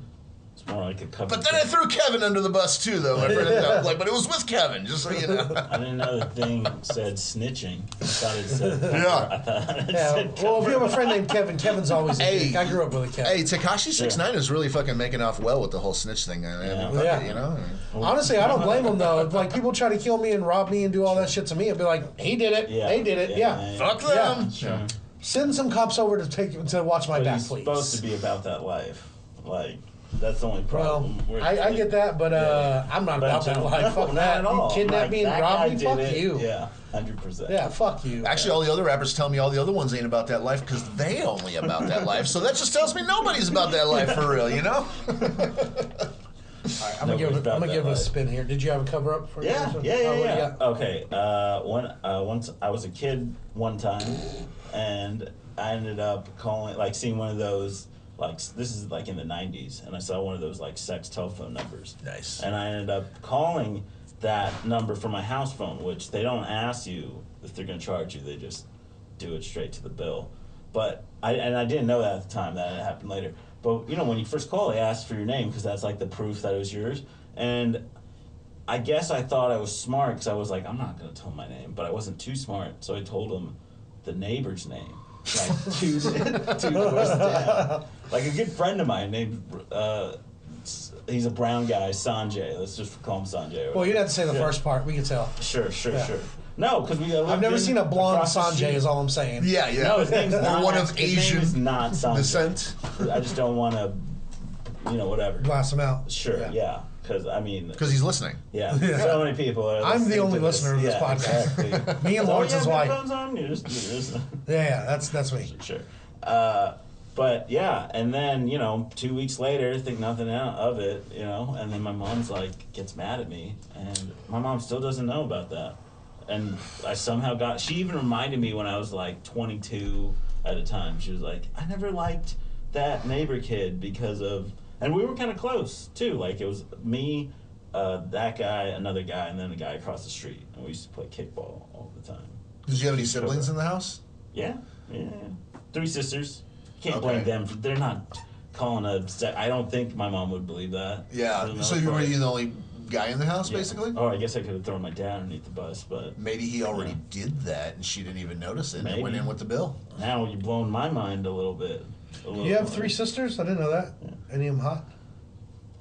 C: More like a cover.
B: But then I threw Kevin under the bus too, though. My friend, but it was with Kevin, just so you know.
C: I didn't know the thing said snitching. I thought it said.
A: Well, if you have a friend named Kevin, Kevin's always a dick. I grew up with a Kevin.
B: Hey, Tekashi 6ix9ine is really fucking making off well with the whole snitch thing. You know.
A: Honestly, I don't blame him though. If, like, people try to kill me and rob me and do all that shit to me, I'd be like, he did it. They did it. Yeah.
B: Fuck them.
A: Yeah. Send some cops over to watch my back,
C: he's
A: please.
C: Supposed to be about that life, like. That's the only problem.
A: Well, I get that, but I'm not about that life. Fuck that. You kidnap me and rob me? Fuck you.
C: Yeah, 100%.
A: Yeah, fuck you.
B: Actually, all the other rappers tell me all the other ones ain't about that life because they only about that life. So that just tells me nobody's about that life for real, you know?
A: All right, I'm gonna give it a spin here. Did you have a cover up for?
C: Yeah. Okay. Once I was a kid one time, and I ended up seeing one of those. Like, this is like in the 90s, and I saw one of those like sex telephone numbers.
B: Nice.
C: And I ended up calling that number from my house phone, which they don't ask you if they're going to charge you. They just do it straight to the bill. But I didn't know that at the time. That it happened later. But you know, when you first call, they ask for your name because that's like the proof that it was yours. And I guess I thought I was smart because I was like, I'm not going to tell my name, but I wasn't too smart, so I told them the neighbor's name. Like two doors down. Like a good friend of mine named, he's a brown guy, Sanjay. Let's just call him Sanjay.
A: Well, you didn't have to say the first part. We can tell.
C: Sure. No, because
A: I've never seen a blonde Sanjay. Is all I'm saying.
B: Yeah.
C: No, his name's not.
B: One of Asian
C: is not Sanjay.
B: descent.
C: I just don't want to, whatever.
A: Blast him out.
C: Sure. Yeah. Because
B: he's listening.
C: Yeah. So many people are.
A: I'm the only listener of this podcast.
C: Exactly.
A: Me and Lawrence's wife.
C: Headphones on? You're just
A: Yeah, that's me.
C: Sure. But yeah, and then 2 weeks later, think nothing of it, and then my mom's like gets mad at me, and my mom still doesn't know about that, and I somehow she even reminded me when I was like 22 at a time. She was like, I never liked that neighbor kid because of. And we were kind of close, too. Like, it was me, that guy, another guy, and then a guy across the street. And we used to play kickball all the time.
B: Did you have any siblings in the house?
C: Yeah. 3 sisters. Can't blame them. They're not calling I don't think my mom would believe that. for the
B: Yeah.
C: most
B: So were
C: part.
B: you the only guy in the house,
C: Yeah.
B: basically?
C: Oh, I guess I could have thrown my dad underneath the bus, but
B: Maybe he already did that and she didn't even notice it and it went
C: Maybe.
B: in with the bill.
C: now you're blowing my mind a little bit.
A: You have 3 sisters? I didn't know that. Any of them hot?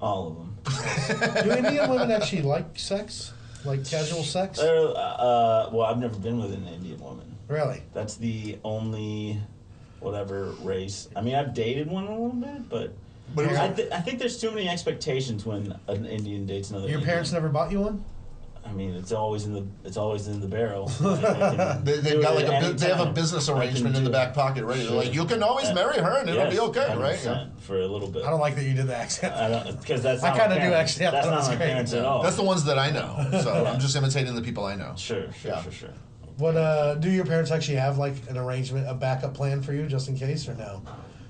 C: All of them.
A: Do Indian women actually like sex? Like casual sex?
C: Well, I've never been with an Indian woman.
A: Really?
C: That's the only whatever race. I mean, I've dated one a little bit, but
B: But it was-
C: I think there's too many expectations when an Indian dates another.
A: Your
C: Indian.
A: parents never bought you one?
C: I mean, it's always in the barrel.
B: They've got like they have a business arrangement in the back pocket, right? They're like, you can always marry her and it'll be okay, right? Yeah.
C: For a little bit.
A: I don't like that you did the accent.
C: I don't, because that's.
A: I
C: not my
A: kinda do
C: parents.
A: actually. I
C: That's
A: thought it
C: not
A: was
C: my
A: great.
C: parents at all.
B: That's the ones that I know. So I'm just imitating the people I know.
C: Sure.
B: Yeah.
A: What do your parents actually have like an arrangement, a backup plan for you just in case, or no?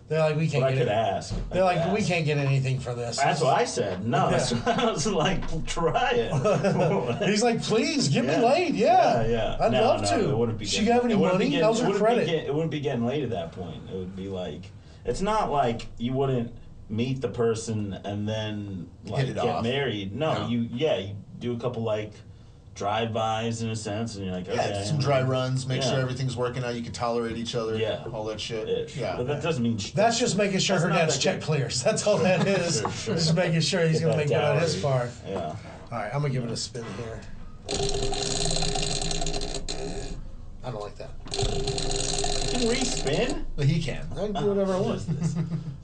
A: They're like, we can't
C: But I
A: get
C: could
A: it.
C: ask.
A: They're like, we can't get anything for this.
C: That's what I said. No, that's what I was like, try it.
A: He's like, please get me
C: Yeah.
A: laid. Yeah,
C: Yeah.
A: I'd
C: No,
A: love
C: no,
A: to.
C: It wouldn't be
A: She
C: getting-
A: have any
C: it wouldn't be
A: money?
C: getting-
A: How's
C: it
A: her
C: wouldn't be
A: credit?
C: get- It wouldn't be getting laid at that point. It would be like, it's not like you wouldn't meet the person and then like
B: Hit it
C: get
B: off.
C: married. No,
B: No.
C: you do a couple like drive-bys in a sense, and you're like, okay.
B: Yeah, some dry runs, make
C: Yeah.
B: sure everything's working out, you can tolerate each other,
C: Yeah.
B: all that shit.
C: Ish.
B: Yeah.
C: But that doesn't mean.
A: That's just making sure
C: That's
A: her
C: not
A: dad's
C: that
A: check
C: good.
A: clears. That's all that is.
C: Sure.
A: Just making sure he's
C: Get
A: gonna
C: that
A: make good on his
C: dowry.
A: part.
C: Yeah.
A: All right, I'm gonna give it a spin here. I don't like that.
C: You can respin.
B: But he can.
A: I can do whatever I
C: What
A: want.
C: is this?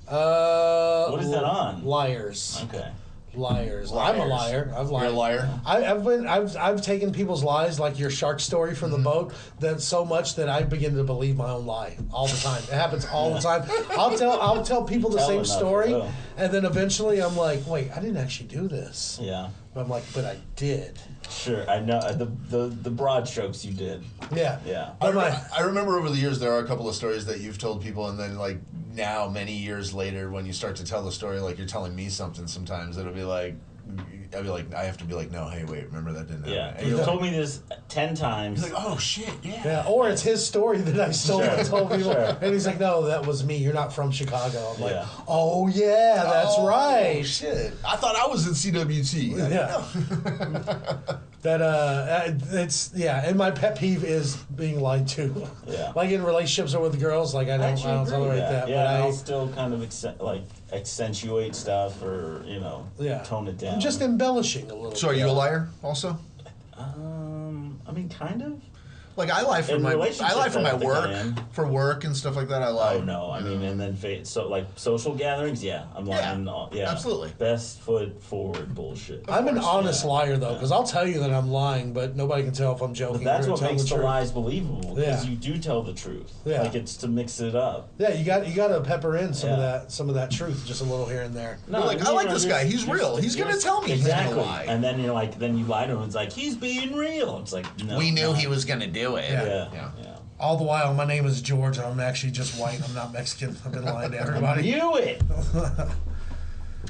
A: What
C: is that on?
A: Liars.
C: Okay.
A: Liars. I'm a liar. I've lied.
B: You're a liar?
A: I've taken people's lies, like your shark story from the boat, that so much that I begin to believe my own lie all the time. It happens all the time. I'll tell people the
C: Tell
A: same
C: enough,
A: story,
C: yeah.
A: and then eventually I'm like, wait, I didn't actually do this.
C: Yeah.
A: But I'm like, but I did.
C: Sure. I know the broad strokes you did.
A: Yeah.
C: Yeah.
A: But
B: I remember over the years there are a couple of stories that you've told people, and then like now, many years later, when you start to tell the story, like you're telling me something. Sometimes it'll be like, I have to be like, no, hey, wait, remember that didn't happen.
C: Yeah.
B: And
C: You've
B: you're
C: told me this 10 times.
B: like, oh shit, yeah.
A: Yeah, or it's his story that I stole
C: Sure,
A: and told people.
C: sure.
A: And he's like, no, that was me. You're not from Chicago. I'm like,
C: Yeah.
A: oh, yeah, that's
B: Oh,
A: right.
B: Shit, I thought I was in CWT.
A: Yeah. It's, yeah, and my pet peeve is being lied to.
C: Yeah.
A: Like in relationships or with girls, like I don't tolerate that.
C: Yeah,
A: but
C: I'll still kind of accentuate stuff or tone it down.
A: I'm just embellishing a little
B: So are
A: bit.
B: you a liar also?
C: I mean, kind of.
B: Like I lie for
C: In
B: my
C: relationships, I don't think I
B: work,
C: am.
B: for work and stuff like that. I lie.
C: Oh no! I mean, and then so like social gatherings, yeah, I'm lying. Yeah,
B: absolutely.
C: Best foot forward bullshit.
A: I'm an
B: course,
A: honest
C: yeah.
A: liar though, because I'll tell you that I'm lying, but nobody can tell if I'm joking.
C: But that's
A: or
C: what
A: telling
C: makes the
A: truth.
C: lies believable because
A: Yeah.
C: you do tell the truth.
A: Yeah.
C: Like it's to mix it up.
A: Yeah, you got to pepper in some
C: Yeah.
A: of that truth, just a little here and there.
C: No,
B: You're like, I like this guy. He's real. He's gonna tell me he's gonna
C: exactly.
B: lie.
C: And then you're like, then you lie to him. It's like he's being real. It's like no,
B: We knew
C: not.
B: he was gonna do it.
A: Yeah.
C: Yeah.
A: All the while, my name is George, and I'm actually just white. I'm not Mexican. I've been lying to everybody.
C: Knew it.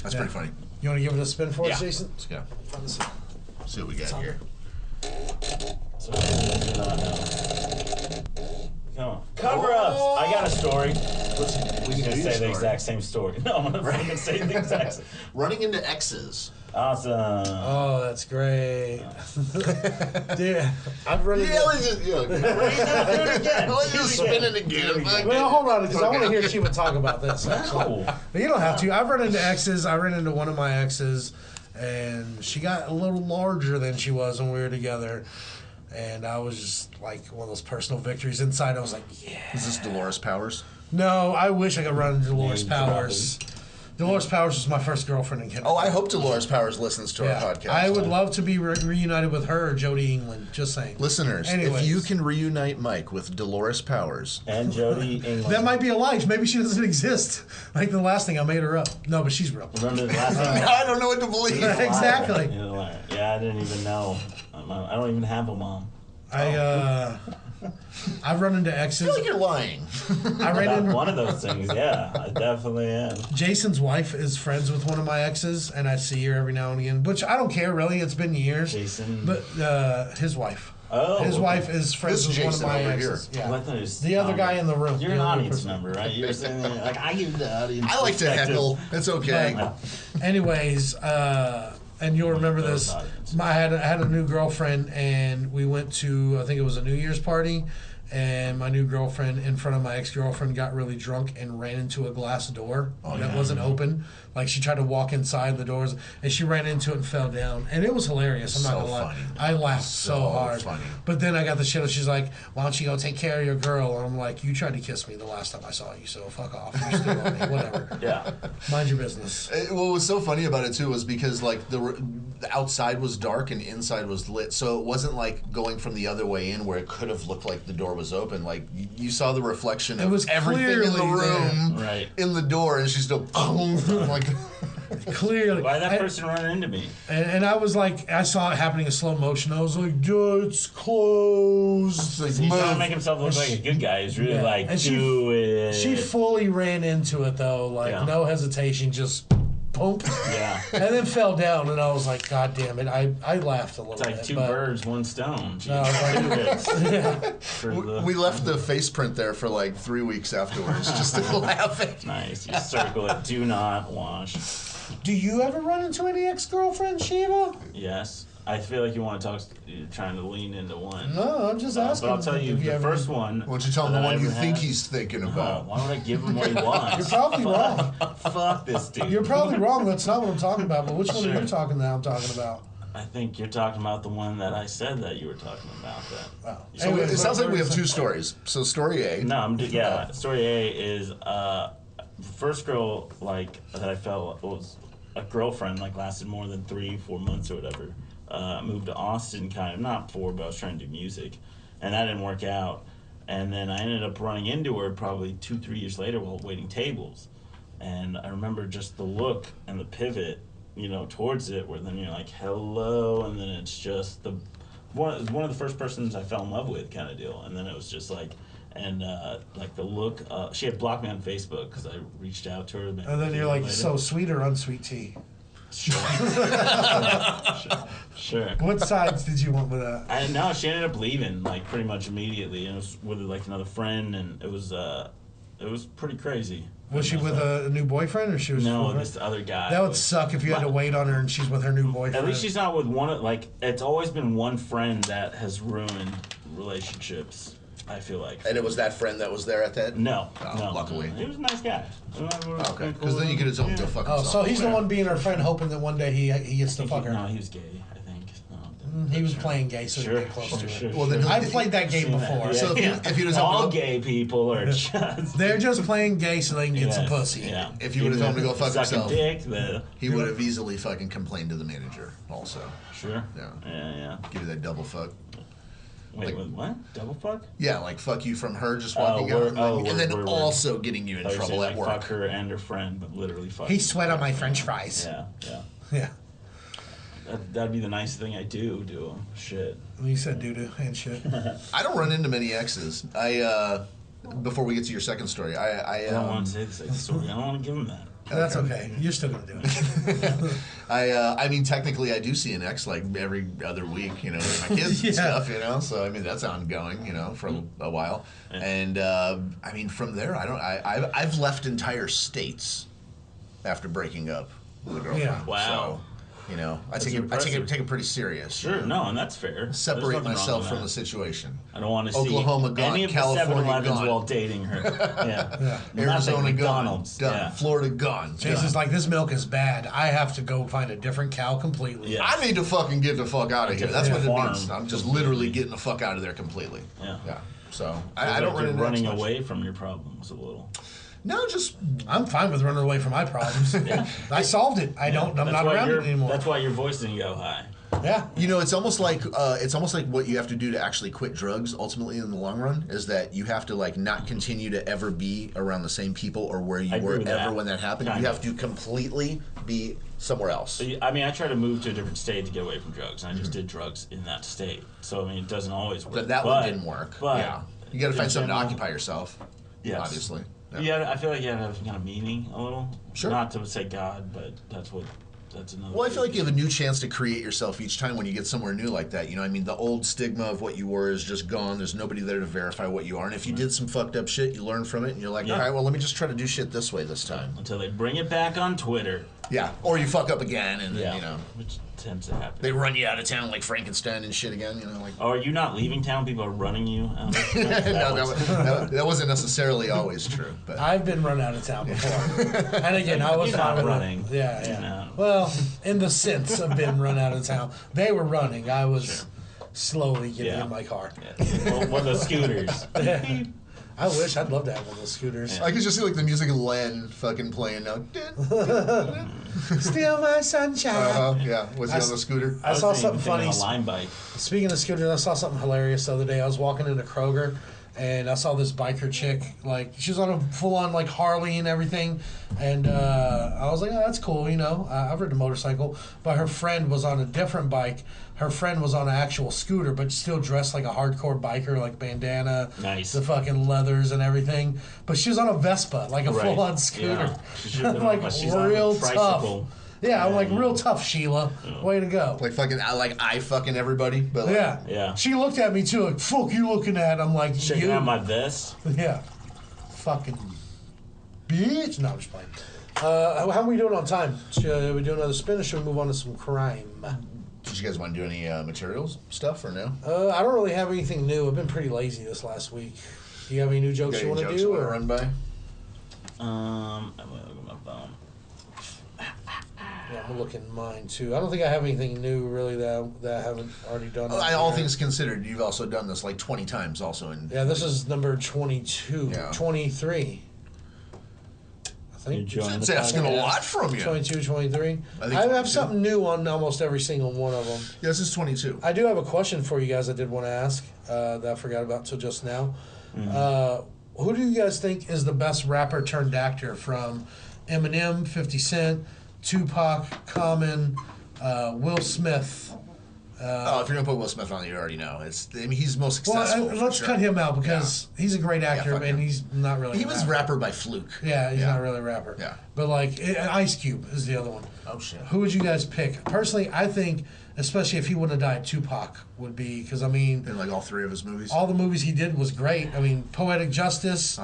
B: That's pretty funny.
A: You want to give it a spin for us,
B: Yeah.
A: Jason?
B: Let's go.
A: Find this-
B: See what we got here.
C: So, do not know. Come on. Cover ups. I got a story.
B: We
C: I'm
B: can
C: gonna
B: do
C: say
B: your
C: the exact
B: story.
C: same story. No, I'm gonna fucking say the exact same.
B: Running into exes.
C: Awesome.
A: Oh, that's great. Dude, I've run into...
B: let's just
C: Do it again.
B: let's just
C: Do it
B: spin it
C: again.
B: again.
A: Well, hold on, because I want to hear Shiva talk about this. Actually.
C: No.
A: But you don't have to. I've run into exes. I ran into one of my exes, and she got a little larger than she was when we were together. And I was just like one of those personal victories inside. I was like, yeah.
B: Is this Dolores Powers?
A: No, I wish I could run into Dolores
C: Name
A: Powers. Dolores Powers was my first girlfriend in kindergarten.
B: Oh, I hope Dolores Powers listens to
A: Yeah.
B: our podcast.
A: I would love to be reunited with her or Jodie England. Just saying.
B: Listeners,
A: Anyways.
B: if you can reunite Mike with Dolores Powers,
C: And Jodie England.
A: That might be a lie. Maybe she doesn't exist. Like the last thing, I made her up. No, but she's real.
C: Remember the last time?
B: I don't know what to believe.
A: Exactly.
C: You're a liar. Yeah, I didn't even know. I don't even have a mom.
A: I've run into
B: I
A: exes.
B: feel like you're lying.
A: I ran
C: About
A: into
C: one of those things, yeah. I definitely am.
A: Jason's wife is friends with one of my exes, and I see her every now and again. Which I don't care really. It's been years.
C: Jason.
A: But his wife.
C: Oh,
A: His
C: okay.
A: wife is friends
B: This
A: with one of
B: Jason
A: my
B: over
A: exes.
B: here.
A: Yeah.
C: Well, I thought it was
A: The other guy in the room.
C: You're
A: the
C: an
A: other
C: audience
A: person.
C: member, right? You're sitting there like, I give the audience.
B: I like to
C: perspective.
B: heckle. It's okay.
A: But- Anyways, and you'll remember this.
C: Audience.
A: I had a new girlfriend, and we went to, I think it was a New Year's party, and my new girlfriend, in front of my ex-girlfriend, got really drunk and ran into a glass door that wasn't open. Like, she tried to walk inside the doors, and she ran into it and fell down. And it was hilarious. I'm not
B: So
A: going to lie.
B: funny.
A: I laughed so
B: So
A: hard.
B: funny.
A: But then I got the shit. She's like, why don't you go take care of your girl? And I'm like, you tried to kiss me the last time I saw you, so fuck off. You're still on me. Whatever.
C: Yeah.
A: Mind your business.
B: What was so funny about it too was because like the outside was dark and inside was lit, so it wasn't like going from the other way in where it could have looked like the door was open. Like you saw the reflection of
A: was
B: everything in the
A: clearly
B: room,
C: there. Right.
B: in the door, and she's still like.
A: Clearly.
C: Why that person run into me?
A: And I was like, I saw it happening in slow motion. I was like, dude, it's closed.
B: Like,
C: He's trying to
B: move.
C: make himself look like a good guy. He's really
A: Yeah.
C: like,
A: And
C: do it.
A: She fully ran into it, though. Like,
C: Yeah.
A: no hesitation, just boom.
C: Yeah.
A: And then fell down, and I was like, God damn it. I laughed a little
C: It's like
A: bit.
C: two
A: but-
C: birds, one stone.
A: No, I was
C: Jeez.
A: like, yeah.
C: For the-
B: We left the face print there for like 3 weeks afterwards, just to laugh at.
C: Nice. You circle it. Do not wash.
A: Do you ever run into any ex-girlfriends, Shiva?
C: Yes. I feel like you want to talk. You're trying to lean into one.
A: No, I'm just asking.
C: But I'll tell you,
A: if
C: the
A: ever-
C: first one.
B: Why don't you tell him
C: that
B: the
C: I
B: one you
C: ever
B: think
C: had-
B: he's thinking
C: Oh,
B: about?
C: why would I give him what he wants?
A: You're probably wrong.
C: Fuck this dude.
A: You're probably wrong. That's not what I'm talking about. But which one
C: Sure.
A: are you talking that I'm talking about?
C: I think you're talking about the one that I said that you were talking about. That.
A: Oh.
B: So
A: Anyways,
B: it sounds like we
A: what
B: have two stories. So story A.
C: No, yeah. Story A is first girl like that I felt was a girlfriend like lasted more than 3-4 months or whatever. Moved to Austin, kind of not for, but I was trying to do music, and that didn't work out. And then I ended up running into her probably 2-3 years later while waiting tables, and I remember just the look and the pivot, towards it, where then you're like hello, and then it's just one of the first persons I fell in love with kind of deal, and then it was just like. And like the look, she had blocked me on Facebook because I reached out to her.
A: And then you're like, so sweet or unsweet tea?
C: Sure.
A: What sides did you want with that?
C: No, she ended up leaving like pretty much immediately, and it was with like another friend, and it was pretty crazy.
A: Was she with a new boyfriend, or she was?
C: No,
A: with her?
C: this other guy.
A: That would
C: was-
A: suck if you had to wait on her and she's with her new boyfriend.
C: At least she's not with one. Like it's always been one friend that has ruined relationships. I feel like.
B: And it was that friend that was there at that?
C: No,
B: Oh,
C: no.
B: luckily.
C: He was a nice guy.
B: Okay. Because then you could have told him to go fuck
A: Oh,
B: himself.
A: so he's the one being her friend, hoping that one day he gets to fuck her.
C: No, he was gay. I think.
A: He was playing gay, so
C: Sure,
A: he get close to
C: sure.
A: it.
B: Well, then
A: I played that game
C: Seen that,
A: before.
C: yeah.
B: So if you'd have
C: all
B: told him,
C: gay people are just.
A: They're just playing gay so they can get some
C: Yes,
A: pussy.
C: Yeah.
B: If you would've told him to go fuck
C: Suck a
B: himself.
C: dick,
B: he would have easily fucking complained to the manager also.
C: sure.
B: Yeah.
C: Yeah.
B: Give you that double fuck.
C: Wait,
B: Like-
C: with what? Double fuck?
B: Yeah, like fuck you from her just walking out,
C: word-
B: and,
C: oh,
B: and then
C: word.
B: also getting you in
C: I thought you were
B: trouble
C: saying,
B: at
C: like,
B: work.
C: fuck her and her friend, but literally fuck.
A: He sweat on my French fries.
C: Yeah.
A: Yeah.
C: That'd be the nice thing I do to him. Shit.
A: You said doo doo and shit.
B: I don't run into many exes. Before we get to your second story,
C: I don't want to say this like story. I don't want to give him that.
A: That's okay. You're still gonna do it.
B: I mean, technically, I do see an ex like every other week, with my kids and
A: Yeah.
B: stuff, So I mean, that's ongoing, for a while.
C: Yeah.
B: And I mean, from there, I've left entire states after breaking up with a girlfriend.
A: Yeah.
C: Wow.
B: So, I take
C: impressive.
B: it pretty serious.
C: Sure, no, and that's fair. There's
B: Separate
C: nothing wrong
B: myself
C: with
B: from
C: that.
B: the situation.
C: I don't want to
B: Oklahoma
C: see
B: gone,
C: any of
B: California
C: the 7-Elevens
B: gone.
C: while dating her. Yeah.
A: Yeah.
B: Arizona
C: Nothing,
B: gone.
C: McDonald's.
B: Done.
C: Yeah.
B: Florida gone.
A: Jason's
B: Done.
A: like, this milk is bad. I have to go find a different cow completely.
C: Yeah.
B: I need to fucking get the fuck out of here. That's what it
C: Farm.
B: means. I'm just literally getting the fuck out of there completely.
C: Yeah.
B: Yeah. So
C: I
B: I don't
C: like
B: run
C: you're
B: into
C: running
B: that much.
C: away from your problems a little.
B: No, just
A: I'm fine with running away from my problems. I solved it. I'm
C: That's
A: not
C: why
A: around it anymore.
C: That's why your voice didn't go high.
A: Yeah.
B: it's almost like what you have to do to actually quit drugs. Ultimately, in the long run, is that you have to like not continue to ever be around the same people or where you
C: I agree
B: were
C: with
B: ever
C: that.
B: when that happened.
C: Kind
B: You
C: of.
B: have to completely be somewhere else.
C: I mean, I try to move to a different state to get away from drugs, and I just did drugs in that state. So I mean, it doesn't always work.
B: But that one didn't work.
C: But
B: Yeah, you got to find
C: in
B: something to
C: general-
B: occupy yourself.
C: Yes.
B: Obviously.
C: Yeah, I feel like you have to have some kind of meaning a little.
B: Sure.
C: Not to say God, but that's that's another.
B: Well, I feel like you have a new chance to create yourself each time when you get somewhere new like that. You know, I mean, the old stigma of what you were is just gone. There's nobody there to verify what you are. And if you did some fucked up shit, you learn from it, and you're like, all right, well, let me just try to do shit this way this time.
C: Until they bring it back on Twitter.
B: Yeah, or you fuck up again, and then, you know,
C: which tends to happen.
B: they run you out of town like Frankenstein and shit again. You know, like.
C: Oh, are you not leaving town? People are running you out of town?
B: That wasn't necessarily always true, but
A: I've been run out of town before, and again, I was
C: You're not
A: fine with it.
C: running.
A: Yeah,
C: You know.
A: Well, in the sense of being run out of town, they were running. I was slowly getting in my car.
C: Yeah. Well, one of those scooters.
A: I wish I'd love to have one of those scooters.
B: I could just see like the music of Len fucking playing now.
A: Steal my sunshine.
B: Yeah, was he on the scooter?
A: I saw something
C: thinking
A: funny.
C: of a Lime bike.
A: Speaking of scooters, I saw something hilarious the other day. I was walking into Kroger, and I saw this biker chick. Like, she was on a full-on, like, Harley and everything. And I was like, oh, that's cool, you know. I've ridden a motorcycle. But her friend was on a different bike. Her friend was on an actual scooter, but still dressed like a hardcore biker, like bandana,
C: Nice.
A: the fucking leathers and everything. But she was on a Vespa, like a
C: Right.
A: full-on scooter.
C: Yeah. She should've been
A: like,
C: on- she's on a
A: real tough.
C: tricycle.
A: Yeah, I'm like, real tough, Sheila. Way to go.
B: Like fucking, I fucking everybody, but like,
A: Yeah.
C: Yeah.
A: She looked at me too, like, fuck you looking at? I'm like,
C: Checking
A: you.
C: out my vest.
A: Yeah. Fucking bitch. No, I'm just playing. How are we doing on time? Should we do another spin or should we move on to some crime?
B: Did you guys want to do any materials stuff or no?
A: I don't really have anything new. I've been pretty lazy this last week. Do you have any new jokes you want to do?
B: Or run by?
C: I'm gonna look at my phone.
A: Yeah, I'm looking at mine too. I don't think I have anything new really that I haven't already done.
B: All things considered, you've also done this like 20 times also.
A: Yeah, this is number 22.
B: Yeah.
A: 23. I think.
C: You're joining
B: It's
C: the
B: asking a
C: podcast.
B: lot from you.
A: 22, 23.
B: I think
A: I have
B: 22.
A: something new on almost every single one of them.
B: Yeah, this is 22.
A: I do have a question for you guys I did want to ask that I forgot about till just now. Who do you guys think is the best rapper turned actor from Eminem, 50 Cent, Tupac, Common, Will Smith?
B: If you're gonna put Will Smith on, you already know. I mean, he's most
A: Well,
B: successful. for
A: let's
B: sure.
A: cut him out because he's a great actor,
B: fuck
A: and
B: him.
A: he's not really.
B: He
A: a
B: was
A: rapper.
B: rapper by fluke.
A: Yeah, he's not really a rapper.
B: Yeah.
A: But like Ice Cube is the other one.
B: Oh shit.
A: Who would you guys pick? Personally, I think, especially if he wouldn't have died, Tupac would be, because I mean,
B: In like all three of his movies.
A: all the movies he did was great. I mean, Poetic Justice,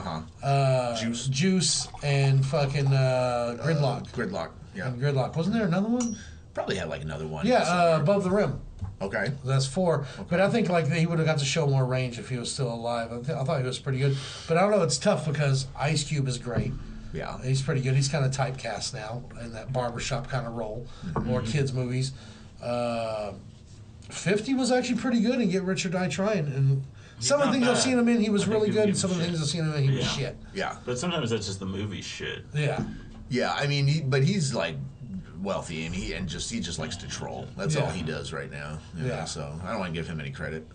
A: Juice, and fucking Gridlock.
B: Gridlock. Yeah.
A: And Gridlock. Wasn't there another one?
B: Probably had like another one.
A: Yeah,
B: somewhere.
A: Above the Rim.
B: Okay.
A: That's 4. But I think like he would have got to show more range if he was still alive. I thought he was pretty good. But I don't know. It's tough because Ice Cube is great.
B: Yeah.
A: He's pretty good. He's kind of typecast now in that barbershop kind of role, or kids movies. 50 was actually pretty good in Get Rich or Die Trying, and some of the
C: not
A: things I've
C: bad.
A: seen him in, he was
C: I think
A: really
C: he'd
A: good.
C: give
A: And some of the
C: him
A: things I've
C: shit.
A: seen him in, he was
C: Yeah.
A: shit.
B: Yeah.
C: But sometimes that's just the movie shit.
A: Yeah,
B: Yeah. I mean, but he's like wealthy and he just likes to troll. That's all
A: Yeah.
B: he does right now. You know,
A: Yeah.
B: So I don't want to give him any credit.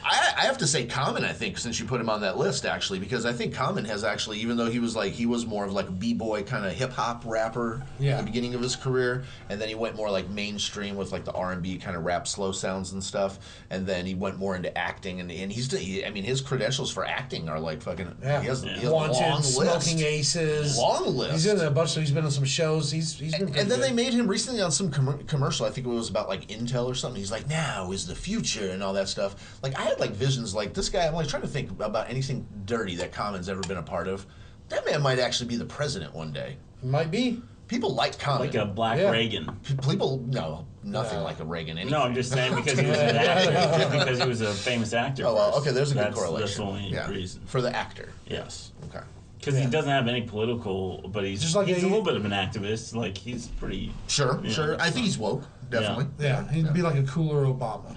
B: I have to say Common, I think, since you put him on that list, actually, because I think Common has actually, even though he was more of like a b-boy kind of hip-hop rapper
A: Yeah.
B: at the beginning of his career, and then he went more like mainstream with like the R&B kind of rap slow sounds and stuff, and then he went more into acting, and I mean, his credentials for acting are like fucking,
A: yeah.
B: he has a
A: Wanted,
B: long
A: Smoking
B: list.
A: Aces.
B: Long list.
A: He's in a bunch. So he's been in some shows. He's been. Pretty
B: And then
A: good.
B: they made him recently on some commercial. I think it was about like Intel or something. He's like, now is the future and all that stuff. Like I had like visions like this guy. I'm like trying to think about anything dirty that Common's ever been a part of. That man might actually be the president one day.
A: Might be.
B: People like Common.
C: Like a black
A: Yeah.
C: Reagan.
B: People no nothing
A: No.
B: like a Reagan. Anything.
C: No, I'm just saying because he was an actor. Just because he was a famous actor.
B: Oh well,
C: first.
B: okay. There's a good
C: That's
B: correlation.
C: the only
B: yeah.
C: reason.
B: For the actor.
C: Yes.
B: Okay.
C: Because he doesn't have any political, but he's
A: Just like
C: he's
A: a-
C: a little bit of an activist. Like he's pretty.
B: Sure.
C: Yeah,
B: Sure.
C: that's
B: I think
C: fine.
B: he's woke. Definitely.
A: Yeah, he'd be like a cooler Obama.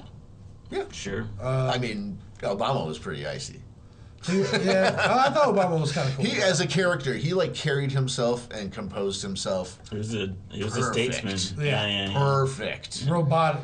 B: Yeah.
C: Sure.
B: I mean, Obama was pretty icy.
A: Yeah, I thought Obama was kind of cool.
B: He, as a character, he like carried himself and composed himself.
C: He was a
B: Perfect.
C: statesman.
A: Yeah.
B: Perfect.
A: robotic.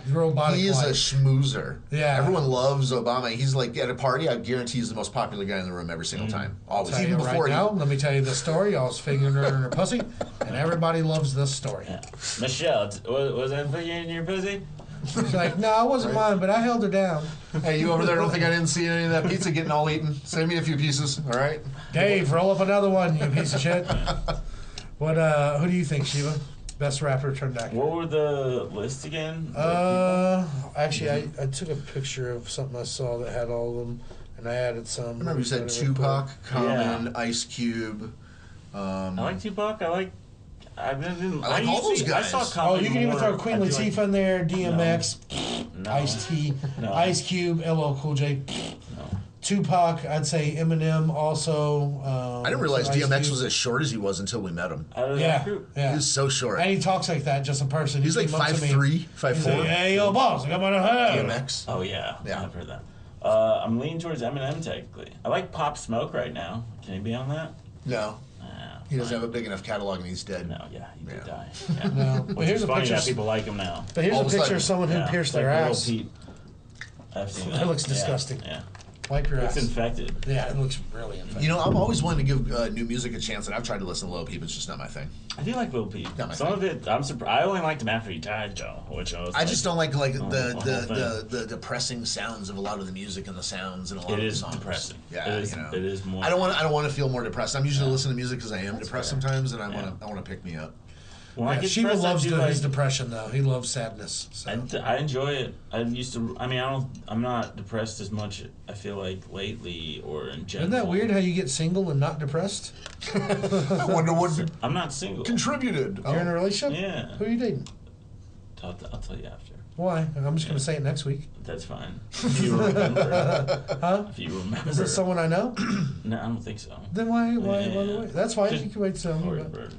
B: He is a
A: life.
B: schmoozer.
A: Yeah.
B: Everyone loves Obama. He's like at a party. I guarantee he's the most popular guy in the room every single time. Always,
A: Tell
B: even
A: you
B: before
A: right
B: he.
A: now, let me tell you the story. I was fingering her in her pussy, and everybody loves this story.
C: Yeah. Michelle, was I putting you in your pussy?
A: She's like, no, it wasn't mine, but I held her down.
B: Hey, you over there? Don't think I didn't see any of that pizza getting all eaten? Save me a few pieces, all right?
A: Dave, roll up another one, you piece of shit. What? Who do you think, Shiva? Best rapper turned actor.
C: What were the lists again?
A: Actually, I took a picture of something I saw that had all of them, and I added some.
B: I remember you said Tupac, Common,
C: Yeah.
B: Ice Cube.
C: I like Tupac. I like
B: all those
C: I
B: guys.
C: saw
A: Oh,
C: Common
A: you can even
C: more.
A: throw Queen
C: I do
A: Latifah
C: like-
A: in there, DMX,
C: No.
A: Ice-T,
C: No.
A: Ice Cube, LL Cool J,
C: No.
A: Tupac. I'd say Eminem also.
B: I didn't realize
A: Ice
B: DMX
A: Cube.
B: was as short as he was until we met him.
C: Out of that
A: Yeah,
C: group.
B: He
A: yeah.
B: was so short.
A: And he talks like that, just a person.
B: He's
A: He
B: like
A: came up to me.
B: 5'3",
A: He's
B: 5'4".
A: like, hey, yo, boss, come on ahead.
B: DMX.
C: Oh yeah,
B: Yeah.
C: I've heard that. I'm leaning towards Eminem technically. I like Pop Smoke right now. Can he be on that?
B: No,
C: Nah,
B: he doesn't
C: fine.
B: have a big enough catalog, and he's dead.
C: No, yeah, he did
B: Yeah.
C: die. Yeah.
A: No, but
C: Which
A: here's
C: is
A: a
C: funny
A: picture.
C: that people like him now.
A: But here's
B: All
A: a
B: of a
A: picture
B: sudden.
A: of someone who
C: Yeah,
A: pierced
C: like
A: their
C: Lil
A: ass.
C: Peep. I've seen
A: That
C: that.
A: looks
C: Yeah,
A: disgusting.
C: Yeah,
A: Wipe your
C: it's
A: ass.
C: infected.
A: Yeah, it looks really infected.
B: You know, I'm always willing to give new music a chance, and I've tried to listen to Lil Peep. It's just not my thing.
C: I do like Lil Peep.
B: Not my
C: Some
B: thing.
C: of it, I'm surprised. I only liked him after he died, though. Which I was.
B: I just don't like
C: the whole
B: the depressing sounds of a lot of the music and the sounds and a lot
C: It
B: of the
C: is
B: songs.
C: depressing.
B: Yeah,
C: It is-
B: you know.
C: it is more-
B: I don't want to feel more depressed. I'm usually
C: Yeah.
B: listening to music because I am depressed
C: fair.
B: sometimes, and I
C: Yeah.
B: want to pick me up.
C: When I
A: Yeah,
C: get
A: Shiva
C: depressed, I
A: loves
C: do
A: his
C: like-
A: depression, though. He loves sadness. So.
C: I enjoy it. I used to. I mean, I'm not depressed as much. I feel like lately or in general.
A: Isn't that weird how you get single and not depressed?
B: I wonder what
C: I'm not single.
B: contributed.
A: You're in a relationship?
C: Yeah.
A: Who are you dating?
C: I'll tell you after.
A: Why? I'm just going to say it next week.
C: That's fine. If you remember.
A: Huh?
C: If you remember.
A: Is this someone I know?
C: No, I don't think so.
A: Then why
C: Yeah.
A: wait? That's fine.
C: Just-
A: You can wait till.
C: Or- or-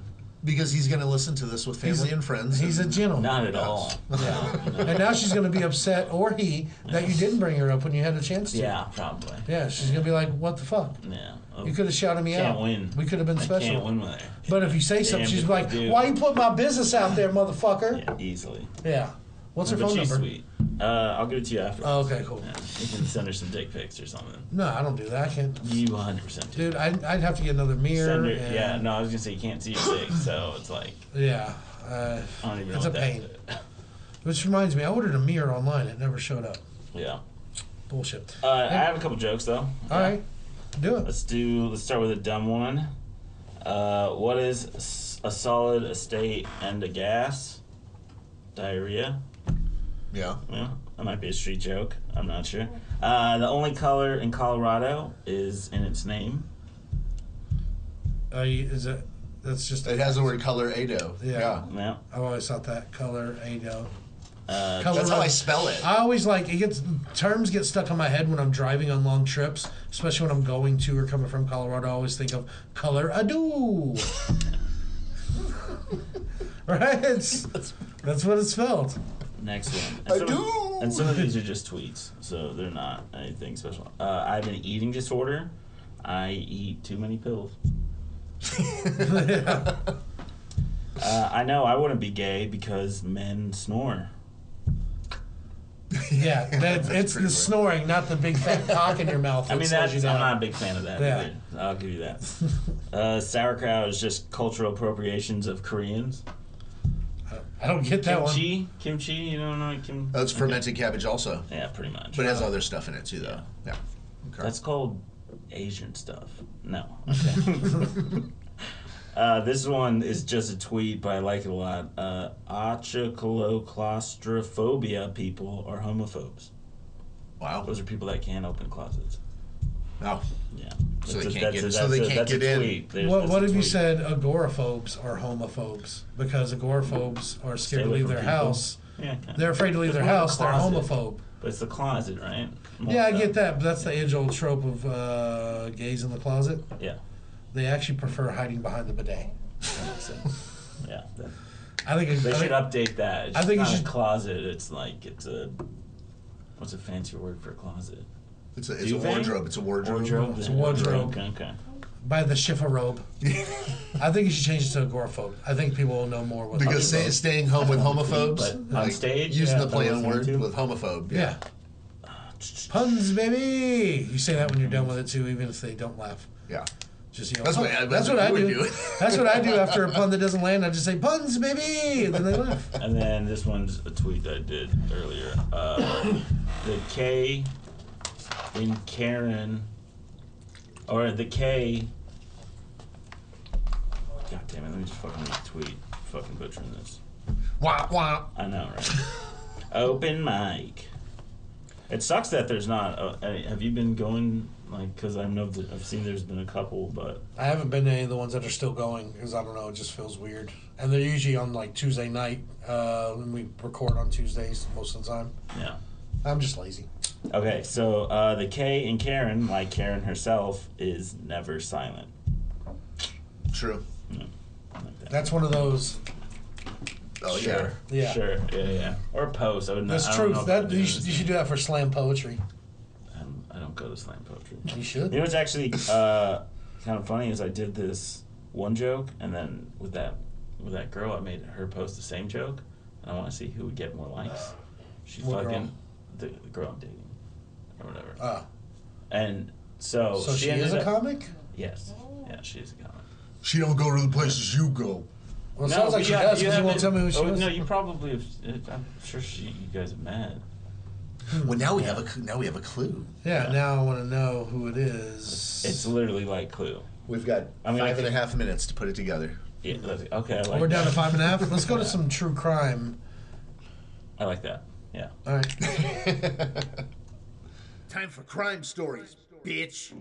B: Because he's going to listen to this with family and friends.
A: He's a
B: and-
A: gentleman.
C: Not at all.
A: Yeah.
C: No.
A: And now she's going to be upset, or he, that you didn't bring her up when you had a chance to.
C: Yeah, probably.
A: Yeah, she's going to be like, what the fuck?
C: Yeah.
A: You could have shouted me
C: Can't
A: out.
C: win.
A: We could have been
C: I
A: special.
C: can't win with her.
A: But if you say something,
C: Damn
A: she's
C: if
A: like,
C: you do.
A: why you put my business out there, motherfucker?
C: Yeah, easily.
A: Yeah. What's her
C: But
A: phone
C: she's
A: number?
C: sweet. I'll give it to you after.
A: Oh, okay, cool.
C: Yeah, you can send her some dick pics or something.
A: No, I don't do that. I can't.
C: You 100% do.
A: Dude, I'd have to get another mirror.
C: Send her,
A: and-
C: yeah, no, I was gonna say you can't see your dick, so it's like
A: Yeah.
C: I don't even know
A: It's a
C: what
A: pain.
C: that.
A: Which reminds me, I ordered a mirror online. It never showed up.
C: Yeah.
A: Bullshit.
C: I have a couple jokes though.
A: All right. Do it.
C: Let's start with a dumb one. What is a solid, a state, and a gas? Diarrhea.
B: Yeah.
C: Yeah, that might be a street joke. I'm not sure. The only color in Colorado is in its name.
A: Is it? That's just.
B: It has the word color Ado.
A: Yeah.
C: Yeah.
A: I've always thought that color Ado.
C: Color-
B: That's how I spell it.
A: I always like it gets terms get stuck in my head when I'm driving on long trips, especially when I'm going to or coming from Colorado. I always think of color Ado. Right? That's what it's spelled.
C: Next one.
B: I
C: some
B: do.
C: Of, and some of these are just tweets, so they're not anything special. I have an eating disorder. I eat too many pills. I know I wouldn't be gay because men snore.
A: Yeah, it's
B: pretty
A: the
B: weird.
A: snoring, not the big fat cock in your mouth.
C: I
A: that
C: mean,
A: slows
C: that's,
A: you
C: I'm
A: down.
C: not a big fan of that
A: Yeah.
C: either. I'll give you that. Sauerkraut is just cultural appropriations of Koreans.
A: I don't get that one.
C: Kimchi, you don't know kim?
B: That's fermented cabbage also.
C: Yeah, pretty much.
B: But it has other stuff in it too, though. Yeah. Okay.
C: That's called Asian stuff. No. Okay. This one is just a tweet, but I like it a lot. Achecoloclaustrophobia people are homophobes.
B: Wow.
C: Those are people that can't open closets.
B: Oh.
C: Yeah.
B: So
C: That's
B: they
C: a-
B: can't
C: that's
B: get-
C: a-
B: so they
C: that's a-
B: can't
C: that's a
B: get in.
C: tweet. There's-
A: What
C: that's
A: if
C: a
A: you
C: tweet.
A: said agoraphobes are homophobes? Because agoraphobes are
C: Stay
A: scared to
C: away
A: leave
C: from
A: their
C: people.
A: house.
C: Yeah, kinda.
A: They're afraid to leave their
C: Just wear the
A: house. They're
C: closet.
A: homophobe.
C: But it's the closet, right?
A: Yeah, I get that, but that's the age-old trope of gays in the closet.
C: Yeah.
A: They actually prefer hiding behind the bidet.
C: That makes sense. Yeah.
A: I think
C: They should update that. It's
A: I think you
C: not a
A: should-
C: closet. It's like it's a. What's a fancier word for a closet?
B: It's a
C: Duvet?
B: wardrobe. It's a wardrobe.
C: Wardrobe.
A: It's a wardrobe.
C: Okay.
A: By the Schiffer robe. I think you should change it to agoraphobe. I I think people will know more. What
B: Because staying home with homophobes,
C: But on stage,
B: using
A: yeah,
B: the play on
C: listening
B: word
C: to.
B: with homophobe.
A: yeah. Puns, baby. You say that when you're done with it too, even if they don't laugh.
B: Yeah.
A: Just yell.
B: That's what-
A: "Pun."
B: that's
A: what
B: what
A: I
B: you
A: do.
B: would do.
A: That's what I do after a pun that doesn't land. I just say puns, baby, and then they laugh.
C: And then this one's a tweet that I did earlier. The K in Karen, or the K. God damn it! Let me just fucking read the tweet. fucking butchering this.
B: Wah, wah.
C: I know, right? Open mic. It sucks that there's not. Have you been going? Like, because I know that I've seen there's been a couple, but
A: I haven't been to any of the ones that are still going because I don't know. It just feels weird. And they're usually on like Tuesday night. And we record on Tuesdays most of the time.
C: yeah.
A: I'm just lazy.
C: Okay, so the K in Karen, like Karen herself, is never silent.
B: True.
C: Like that.
A: That's one of those.
B: Oh,
C: Sure.
A: Yeah.
C: Sure. Yeah. Or post. I would not.
A: That's
C: I don't know
A: truth.
C: if
A: That
C: I'd
A: you
C: do
A: should,
C: this.
A: you should do that for slam poetry.
C: I don't go to slam poetry.
A: You should.
C: You know what's actually kind of funny is I did this one joke, and then with that girl, I made her post the same joke, and I want to see who would get more likes. She
A: What
C: fucking
A: girl?
C: the girl I'm dating, or whatever.
A: Ah.
C: And so
A: So she
C: ended
A: is a
C: up-
A: comic?
C: Yes. Yeah, she is a comic.
B: She don't go to the places you go.
A: Well, it sounds like
C: but
A: she
C: you-
A: does
C: you
A: because you won't
C: haven't-
A: tell me who she was.
C: No, you probably have. I'm sure you guys have met.
B: Well, now we have a clue.
A: Yeah, now I want to know who it is.
C: It's literally like Clue.
B: We've got
C: I mean, I
B: five and a
C: think-
B: half minutes to put it together.
C: Yeah, okay, I like
A: We're down
C: that.
A: to 5.5. Let's go to some true crime.
C: I like that. Yeah.
A: All right.
D: Time for crime stories, bitch.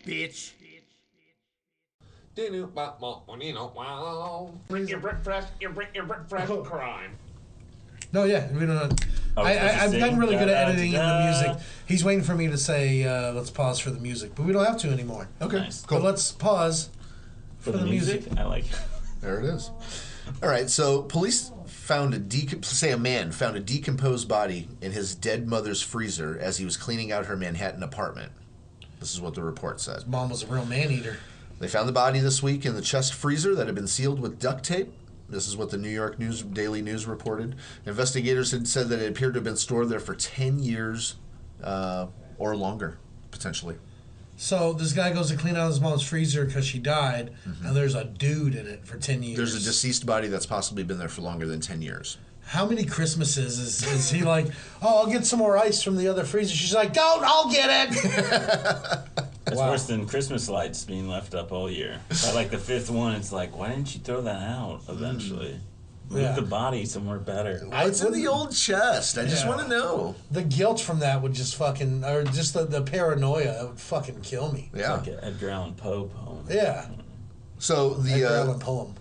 D: Bitch. Bring your breakfast, crime.
A: No, yeah, we don't.
C: Oh,
A: I've
C: sing?
A: gotten really good at editing in the
C: Da-da-da-da.
A: music. He's waiting for me to say, let's pause for the music, but we don't have to anymore.
B: Okay,
C: Nice.
B: cool.
A: But let's pause
C: For the music, I like it.
B: There it is. All right, so police found a man found a decomposed body in his dead mother's freezer as he was cleaning out her Manhattan apartment. This is what the report said.
A: Mom was a real man eater.
B: They found the body this week in the chest freezer that had been sealed with duct tape. This is what the New York Daily News reported. Investigators had said that it appeared to have been stored there for 10 years or longer, potentially.
A: So this guy goes to clean out his mom's freezer because she died, and there's a dude in it for 10 years.
B: There's a deceased body that's possibly been there for longer than 10 years.
A: How many Christmases is he like, oh, I'll get some more ice from the other freezer? She's like, don't, I'll get it.
C: That's
A: Wow.
C: worse than Christmas lights being left up all year. By like the fifth one, it's like, why didn't you throw that out eventually? Move
A: Yeah.
C: the body somewhere better.
B: What's in the old chest? I just
A: Yeah.
B: want to know.
A: The guilt from that would just fucking, or just the paranoia, it would fucking kill me.
B: Yeah.
C: Like an Edgar Allan Poe poem.
A: Yeah.
B: So
A: Edgar
B: the
A: Allan poem.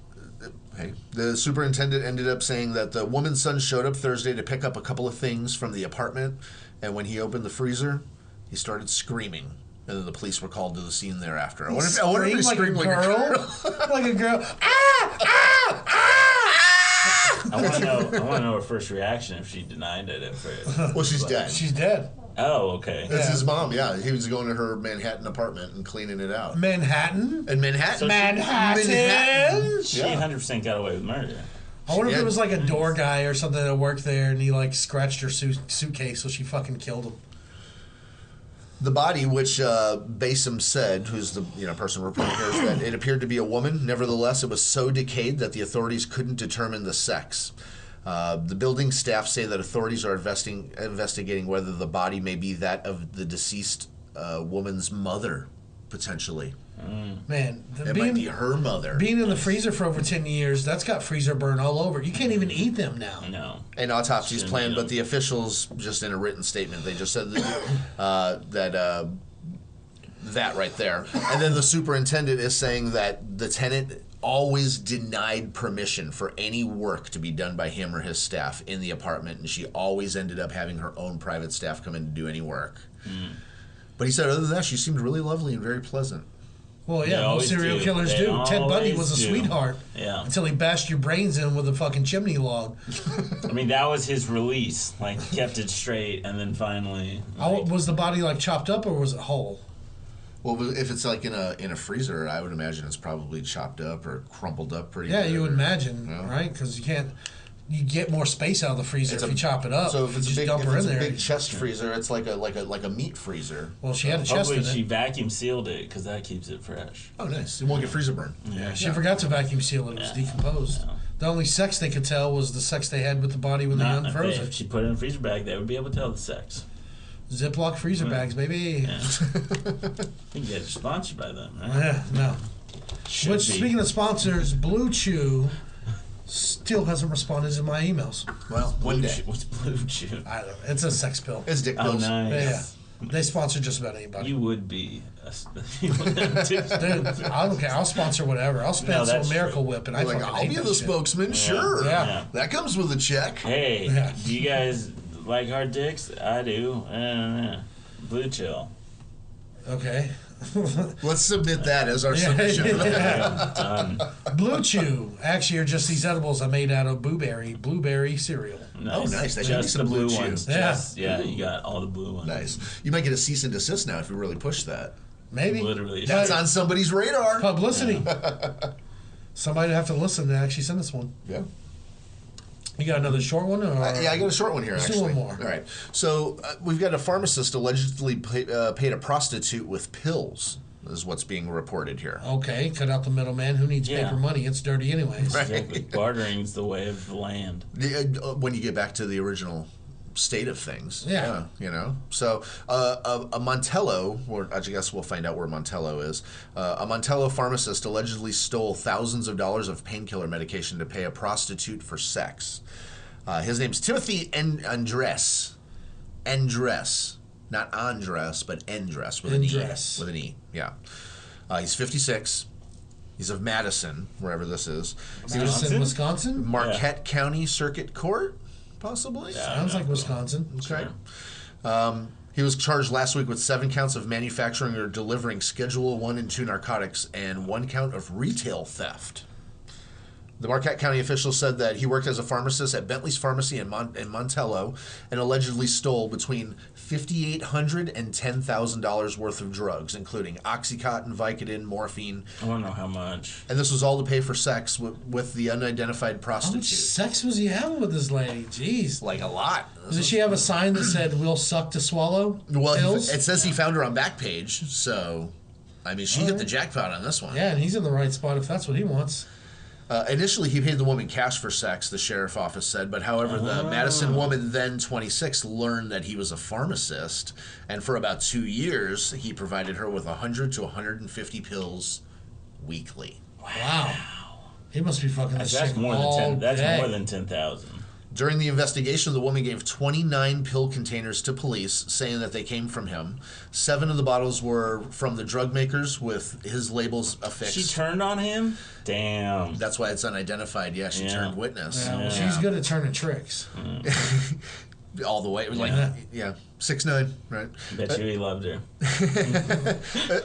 B: the superintendent ended up saying that the woman's son showed up Thursday to pick up a couple of things from the apartment, and when he opened the freezer, he started screaming. And then the police were called to the scene thereafter. I wonder if they screamed like a girl.
A: Like a girl. Ah! Ah! Ah!
C: I want to know her first reaction if she denied it at first.
B: Well, she's dead.
A: She's dead.
C: Oh, okay.
B: That's
A: Yeah.
B: his mom, yeah. He was going to her Manhattan apartment and cleaning it out.
A: Manhattan?
B: And Manhattan?
C: So she-
A: Manhattan?
B: Manhattan?
C: She
B: Yeah.
C: 100% got away with murder.
A: I wonder if
B: Yeah.
A: it was like a door guy or something that worked there and he like scratched her suitcase so she fucking killed him.
B: The body, which Basim said, who's the person reporting here, is that it appeared to be a woman. Nevertheless, it was so decayed that the authorities couldn't determine the sex. The building staff say that authorities are investigating whether the body may be that of the deceased woman's mother, potentially.
A: Man,
B: It might be her mother.
A: being in the freezer for over 10 years, that's got freezer burn all over. You can't even eat them now.
C: No.
B: An autopsy is
C: Shouldn't
B: planned,
C: be.
B: but the officials, just in a written statement, they just said that that right there. And then the superintendent is saying that the tenant always denied permission for any work to be done by him or his staff in the apartment, and she always ended up having her own private staff come in to do any work. But he said other than that, she seemed really lovely and very pleasant.
A: Well,
C: They
A: yeah, most
C: always
A: serial
C: do.
A: killers
C: They
A: do. Ted Bundy
C: always
A: was a
C: do.
A: sweetheart.
C: Yeah.
A: Until he bashed your brains in with a fucking chimney log.
C: I mean, that was his release. Like, he kept it straight, and then finally. Like,
A: Was the body like chopped up or was it whole?
B: Well, if it's like in a freezer, I would imagine it's probably chopped up or crumpled up pretty
A: Yeah,
B: good.
A: you would imagine,
B: Yeah.
A: right? Because you get more space out of the freezer if you chop it up.
B: So if it's
A: you
B: a
A: just
B: big,
A: dump
B: if
A: her
B: it's
A: in
B: a
A: there.
B: big chest freezer, it's like a meat freezer.
A: Well, she had a chest
C: hopefully
A: in
C: she
A: it.
C: vacuum sealed it, because that keeps it fresh.
B: Oh, nice. It won't get freezer burn.
A: Yeah, she forgot to vacuum seal it. It was
C: Yeah.
A: decomposed.
C: Yeah.
A: The only sex they could tell was the sex they had with the body when they
C: Not if,
A: unfroze
C: if
A: it.
C: she put it in a freezer bag, they would be able to tell the sex.
A: Ziploc freezer bags, baby.
C: Yeah. I think you guys are sponsored by them, right?
A: Yeah, no.
C: Should
A: Which,
C: be.
A: speaking of sponsors, Blue Chew still hasn't responded to my emails.
B: Well, one
C: Blue
B: day.
C: Chew- What's Blue Chew?
A: I don't know. It's a sex pill.
B: It's dick
C: Oh,
B: pills.
C: nice.
A: Yeah. They sponsor just about anybody.
C: You would be. You would
A: Dude, I don't care. I'll sponsor whatever. I'll
C: No,
A: sponsor
C: that's
A: Miracle
C: true.
A: Whip, and I
B: Like,
A: fucking
B: I'll
A: hate
B: be
A: that
B: the
A: shit.
B: spokesman, sure.
A: Yeah.
B: That comes with a check.
C: Hey,
A: Yeah.
C: do you guys like hard dicks? I do. Blue Chill.
A: Okay.
B: Let's submit that as our submission.
A: Yeah.
C: Done.
A: Blue Chew actually are just these edibles I made out of blueberry cereal.
C: Nice.
B: Oh, nice. They should be
C: Just
B: some
C: the blue
B: Blue Chew.
C: ones.
A: Yeah.
C: Just, yeah, you got all the blue ones.
B: Nice. You might get a cease and desist now if you really push that.
A: Maybe.
C: Literally.
B: That's on somebody's radar.
A: Publicity. Somebody would have to listen to actually send us one.
B: Yeah.
A: You got another short one? Or?
B: Yeah, I got a short one here,
A: Let's do
B: actually.
A: one more.
B: All right. So we've got a pharmacist allegedly paid a prostitute with pills, is what's being reported here.
A: Okay, cut out the middleman. Who needs
C: Yeah.
A: paper money? It's dirty anyways.
B: Right.
C: Exactly. Bartering's the way of the land.
B: When you get back to the original state of things.
A: Yeah.
B: You know? So a Montello, or I guess we'll find out where Montello is, a Montello pharmacist allegedly stole thousands of dollars of painkiller medication to pay a prostitute for sex. His name's Timothy Andres. Andres. Not Andres, but Andres with
A: Andres.
B: an E. With an E, yeah. He's 56. He's of Madison, wherever this is.
A: Madison, Wisconsin?
B: Marquette County Circuit Court, possibly?
A: Sounds like Wisconsin.
B: Okay. He was charged last week with 7 counts of manufacturing or delivering Schedule 1 and 2 narcotics and 1 count of retail theft. The Marquette County official said that he worked as a pharmacist at Bentley's Pharmacy in Montello and allegedly stole between $5,800 and $10,000 worth of drugs, including Oxycontin, Vicodin, morphine.
C: I don't know how much.
B: And this was all to pay for sex with the unidentified
A: How much
B: prostitute.
A: sex was he having with this lady? Jeez.
B: Like a lot.
A: Did she have a sign that said, "We'll suck to swallow"?
B: Well,
A: pills?
B: it says he found her on Backpage, so I mean, she hit the jackpot on this one.
A: Yeah, and he's in the right spot if that's what he wants.
B: Initially, he paid the woman cash for sex, the sheriff office said, but however, the Madison woman, then 26, learned that he was a pharmacist, and for about 2 years, he provided her with 100 to 150 pills weekly.
A: Wow. He must be fucking this
C: That's
A: chick
C: more
A: all
C: than 10. That's
A: day.
C: more than 10,000.
B: During the investigation, the woman gave 29 pill containers to police, saying that they came from him. 7 of the bottles were from the drug makers with his labels affixed.
C: She turned on him? Damn.
B: That's why it's unidentified. Yeah, she
C: Yeah.
B: turned witness.
A: Yeah, well, she's good at turning tricks.
B: All the way. Like, yeah. 6'9", right?
C: Bet you he loved her.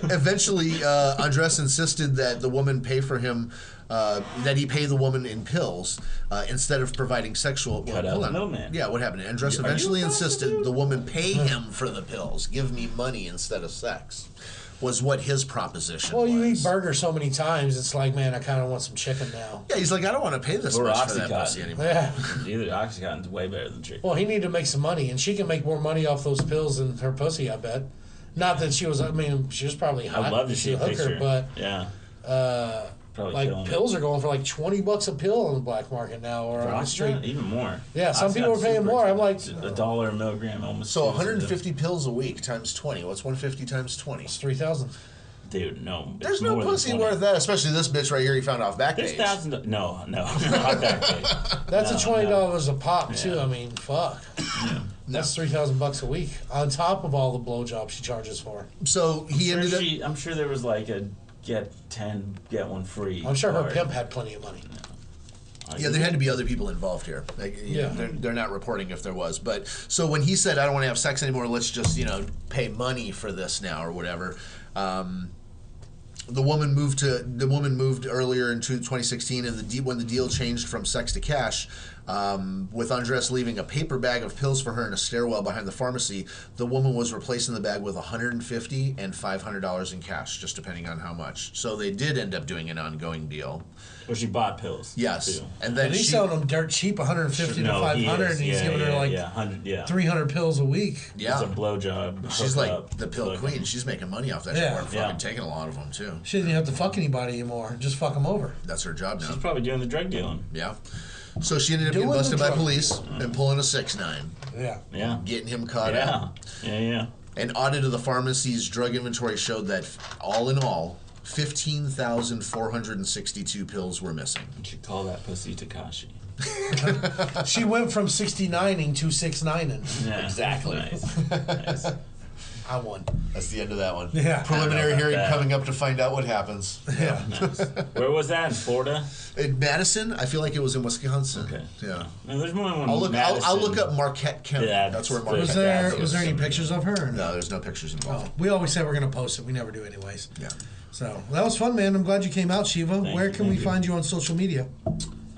B: Eventually, Andres insisted that the woman pay for him, that he pay the woman in pills instead of providing sexual.
C: Cut out
B: hold
C: the
B: on.
C: middleman.
B: Yeah, what happened? Andres
C: Are you
B: eventually
C: a
B: insisted the woman pay him for the pills. Give me money instead of sex. Was what his proposition
A: Well,
B: was.
A: you eat burgers so many times, it's like, man, I kind of want some chicken now.
B: Yeah, he's like, I don't want to pay this
C: Or
B: much for that
C: Oxycontin.
B: pussy anymore.
A: Yeah.
C: Either Oxycontin's way better than chicken.
A: Well, he needed to make some money, and she can make more money off those pills than her pussy, I bet. Not that she was, I mean, she was probably hot.
C: I'd love to see a
A: hooker,
C: picture.
A: but
C: Yeah. Probably
A: like
C: killing it.
A: pills are going for like $20 a pill on the black market now, or
C: For
A: on the street.
C: Oxycontin, even more.
A: Yeah, some people are
C: Oxycontin's
A: paying
C: super
A: more. I'm like,
C: expensive. $1 a milligram almost.
B: So
C: kills it.
B: 150 pills a week times 20. What's 150 times 20?
A: it's 3,000.
C: Dude, no. it's
B: There's no
C: more than
B: pussy
C: 20.
B: worth that, especially this bitch right here he found off
C: There's
B: Backpage.
C: thousands. No, not that big.
A: That's
C: No,
A: a $20 a pop too.
C: Yeah.
A: I mean, fuck. That's $3,000 a week on top of all the blowjobs she charges for.
B: So he ended up.
C: I'm sure there was like a get 10, get one free.
A: I'm sure her
C: card.
A: pimp had plenty of money.
B: Yeah, there had to be other people involved here. Like, you know,
A: Yeah.
B: they're not reporting if there was. But so when he said, I don't want to have sex anymore, let's just, pay money for this now or whatever. The woman moved earlier in 2016, and when the deal changed from sex to cash, With Andres leaving a paper bag of pills for her in a stairwell behind the pharmacy, the woman was replacing the bag with $150 and $500 in cash, just depending on how much. So they did end up doing an ongoing deal.
C: Well, she bought pills.
B: Yes,
C: too.
B: and then
A: And he's
B: she,
A: selling them dirt cheap, 150 to 500, and he's giving her like
C: 100,
A: 300 pills a week.
C: It's a blowjob.
B: She's like
C: hookup,
B: the pill
C: fucking-
B: queen. She's making money off that shit.
A: Yeah.
B: We're fucking taking a lot of them too.
A: She doesn't have to fuck anybody anymore. Just fuck them over.
B: That's her job now.
C: She's probably doing the drug dealing.
B: Yeah. So she ended up getting
A: Doing the
B: busted by
A: drug
B: police and pulling a 6'9",
A: Yeah.
C: Yeah.
B: getting him caught out.
C: Yeah.
B: An audit of the pharmacy's drug inventory showed that, all in all, 15,462 pills were missing.
C: You should call that pussy Takashi.
A: She went from 69ing to 69ing.
C: Yeah.
B: Exactly.
C: Nice.
A: I won.
B: That's the end of that one.
A: Yeah.
B: Preliminary
C: I know about
B: hearing
C: that.
B: coming up to find out what happens.
A: Yeah.
C: Nice. Where was that? In Florida?
B: In Madison, I feel like it was in Wisconsin.
C: Okay.
B: Yeah.
C: No, there's more than one.
B: I'll look
C: Madison.
B: up Marquette County.
C: Yeah,
B: That's where
C: was
B: Marquette
A: Was
B: County
A: there
B: is.
A: was there any pictures of her? Or
B: No, there's no pictures involved.
A: Oh, we always say we're gonna post it. We never do anyways.
B: Yeah.
A: So that was fun, man. I'm glad you came out, Shiva.
C: Thank
A: Where
C: you,
A: can we find you on social media?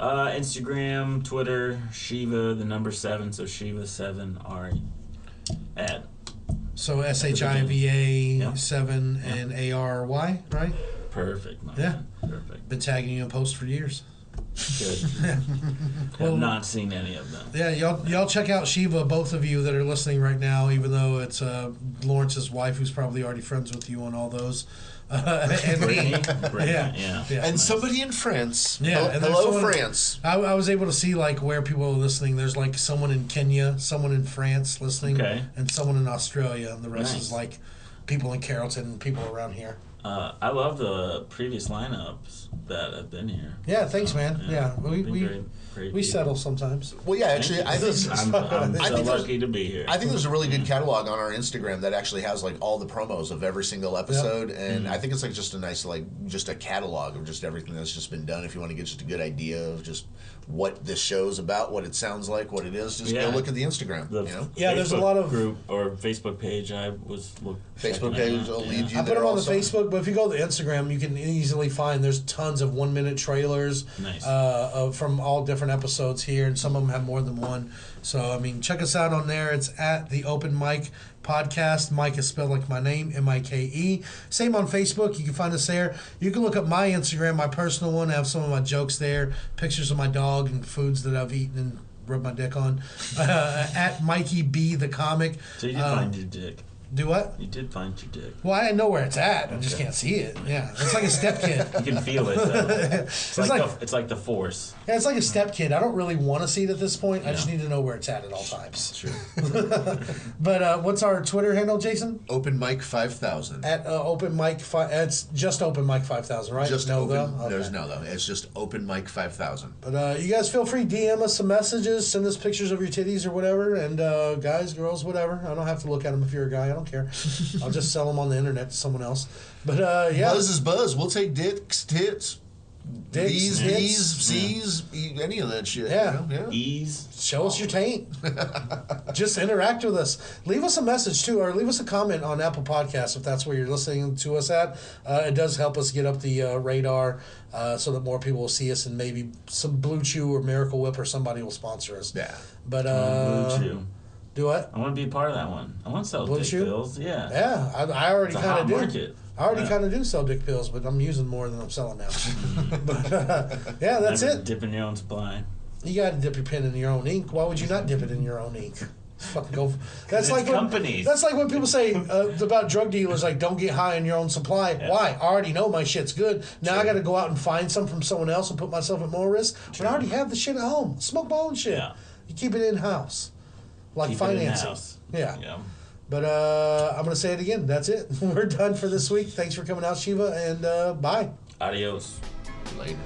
C: Instagram, Twitter, Shiva, 7, so Shiva7 at.
A: So SHIVA
C: Yeah.
A: 7 and ARY, right?
C: Perfect, man.
A: Yeah.
C: Perfect.
A: Been tagging you in posts for years.
C: Good.
A: Well-
C: Have not seen any of them.
A: Yeah, y'all check out Shiva, both of you that are listening right now, even though it's Lawrence's wife, who's probably already friends with you on all those. And me.
C: Brittany,
A: Yeah.
C: yeah.
A: Yeah.
B: And
C: Nice.
B: somebody in France.
A: Yeah, and there's
B: Hello,
A: someone-
B: France.
A: I was able to see like where people are listening. There's like someone in Kenya, someone in France listening,
C: Okay.
A: and someone in Australia, and the rest
C: Nice.
A: is like people in Carrollton and people around here.
C: I love the previous lineups that have been here.
A: Yeah, thanks, man. Yeah,
C: Been
A: we
C: great
A: we
C: people.
A: settle sometimes.
B: Well, yeah, actually, I think
C: I'm
B: I
C: so
B: think there's-
C: lucky to be here.
B: I think there's a really good catalog on our Instagram that actually has like all the promos of every single episode, and I think it's like just a nice just a catalog of just everything that's just been done. If you want to get just a good idea of just what this show's about, what it sounds like, what it is, just
C: Yeah.
B: go look at the Instagram.
C: The
B: You know,
A: Yeah, there's a
C: Facebook
A: lot of-
C: group or Facebook page. I was
B: Facebook page will lead you
A: I
B: there.
A: put them on the
B: also.
A: Facebook, but if you go to the Instagram, you can easily find there's tons of 1-minute trailers
C: Nice.
A: from all different episodes here, and some of them have more than one. So, I mean, check us out on there. It's at the Open Mic Podcast. Mike is spelled like my name, Mike. Same on Facebook. You can find us there. You can look up my Instagram, my personal one. I have some of my jokes there, pictures of my dog and foods that I've eaten and rubbed my dick on. At Mikey B the comic.
C: So you did find your dick.
A: Do what?
C: You did find your dick.
A: Well, I know where it's at. I just can't see it. Yeah, it's like a step kid.
C: You can feel it though. It's
A: like-
C: it's like the force.
A: Yeah, it's like a step kid. I don't really want to see it at this point. I just
C: Yeah.
A: need to know where it's at all times.
C: True.
A: But what's our Twitter handle, Jason?
B: Open Mic 5000.
A: At Open Mic. It's just Open Mic 5000, right?
B: Just
A: no,
B: open.
A: though? Okay.
B: There's no though. It's just Open Mic 5000.
A: But you guys feel free DM us some messages, send us pictures of your titties or whatever, and guys, girls, whatever. I don't have to look at them if you're a guy. I don't care. I'll just sell them on the internet to someone else. But yeah,
B: Buzz is buzz. We'll take dicks, tits,
A: Dicks,
B: B's,
A: tits.
B: B's, C's, any of that shit.
A: Yeah.
B: You know?
C: Ease.
A: show us your taint. Just interact with us. Leave us a message too, or leave us a comment on Apple Podcasts if that's where you're listening to us at. It does help us get up the radar so that more people will see us, and maybe some Blue Chew or Miracle Whip or somebody will sponsor us.
B: Yeah.
A: But
C: Blue Chew.
A: do what?
C: I want to be a part of that one. I want to sell
A: Blue
C: dick
A: Chew?
C: pills. Yeah.
A: Yeah, I already
C: It's a
A: kind
C: hot
A: of do.
C: market.
A: I already
C: Yeah.
A: kind of do sell dick pills, but I'm using more than I'm selling now. But yeah, that's
C: Never
A: it.
C: Dip in your own supply.
A: You got to dip your pen in your own ink. Why would you not dip it in your own ink? Fucking go. That's
C: it's
A: like when,
C: companies.
A: That's like when people say about drug dealers, like don't get high on your own supply.
C: Yeah.
A: Why? I already know my shit's good. Now I got to go out and find some from someone else and put myself at more risk. But I already have the shit at home. Smoke my own shit.
C: Yeah.
A: You keep it in house, like
C: Keep it
A: financing.
C: in-house.
A: Yeah.
C: Yeah.
A: But I'm gonna say it again. That's it. We're done for this week. Thanks for coming out, Shiva, and bye.
C: Adios.
B: Later.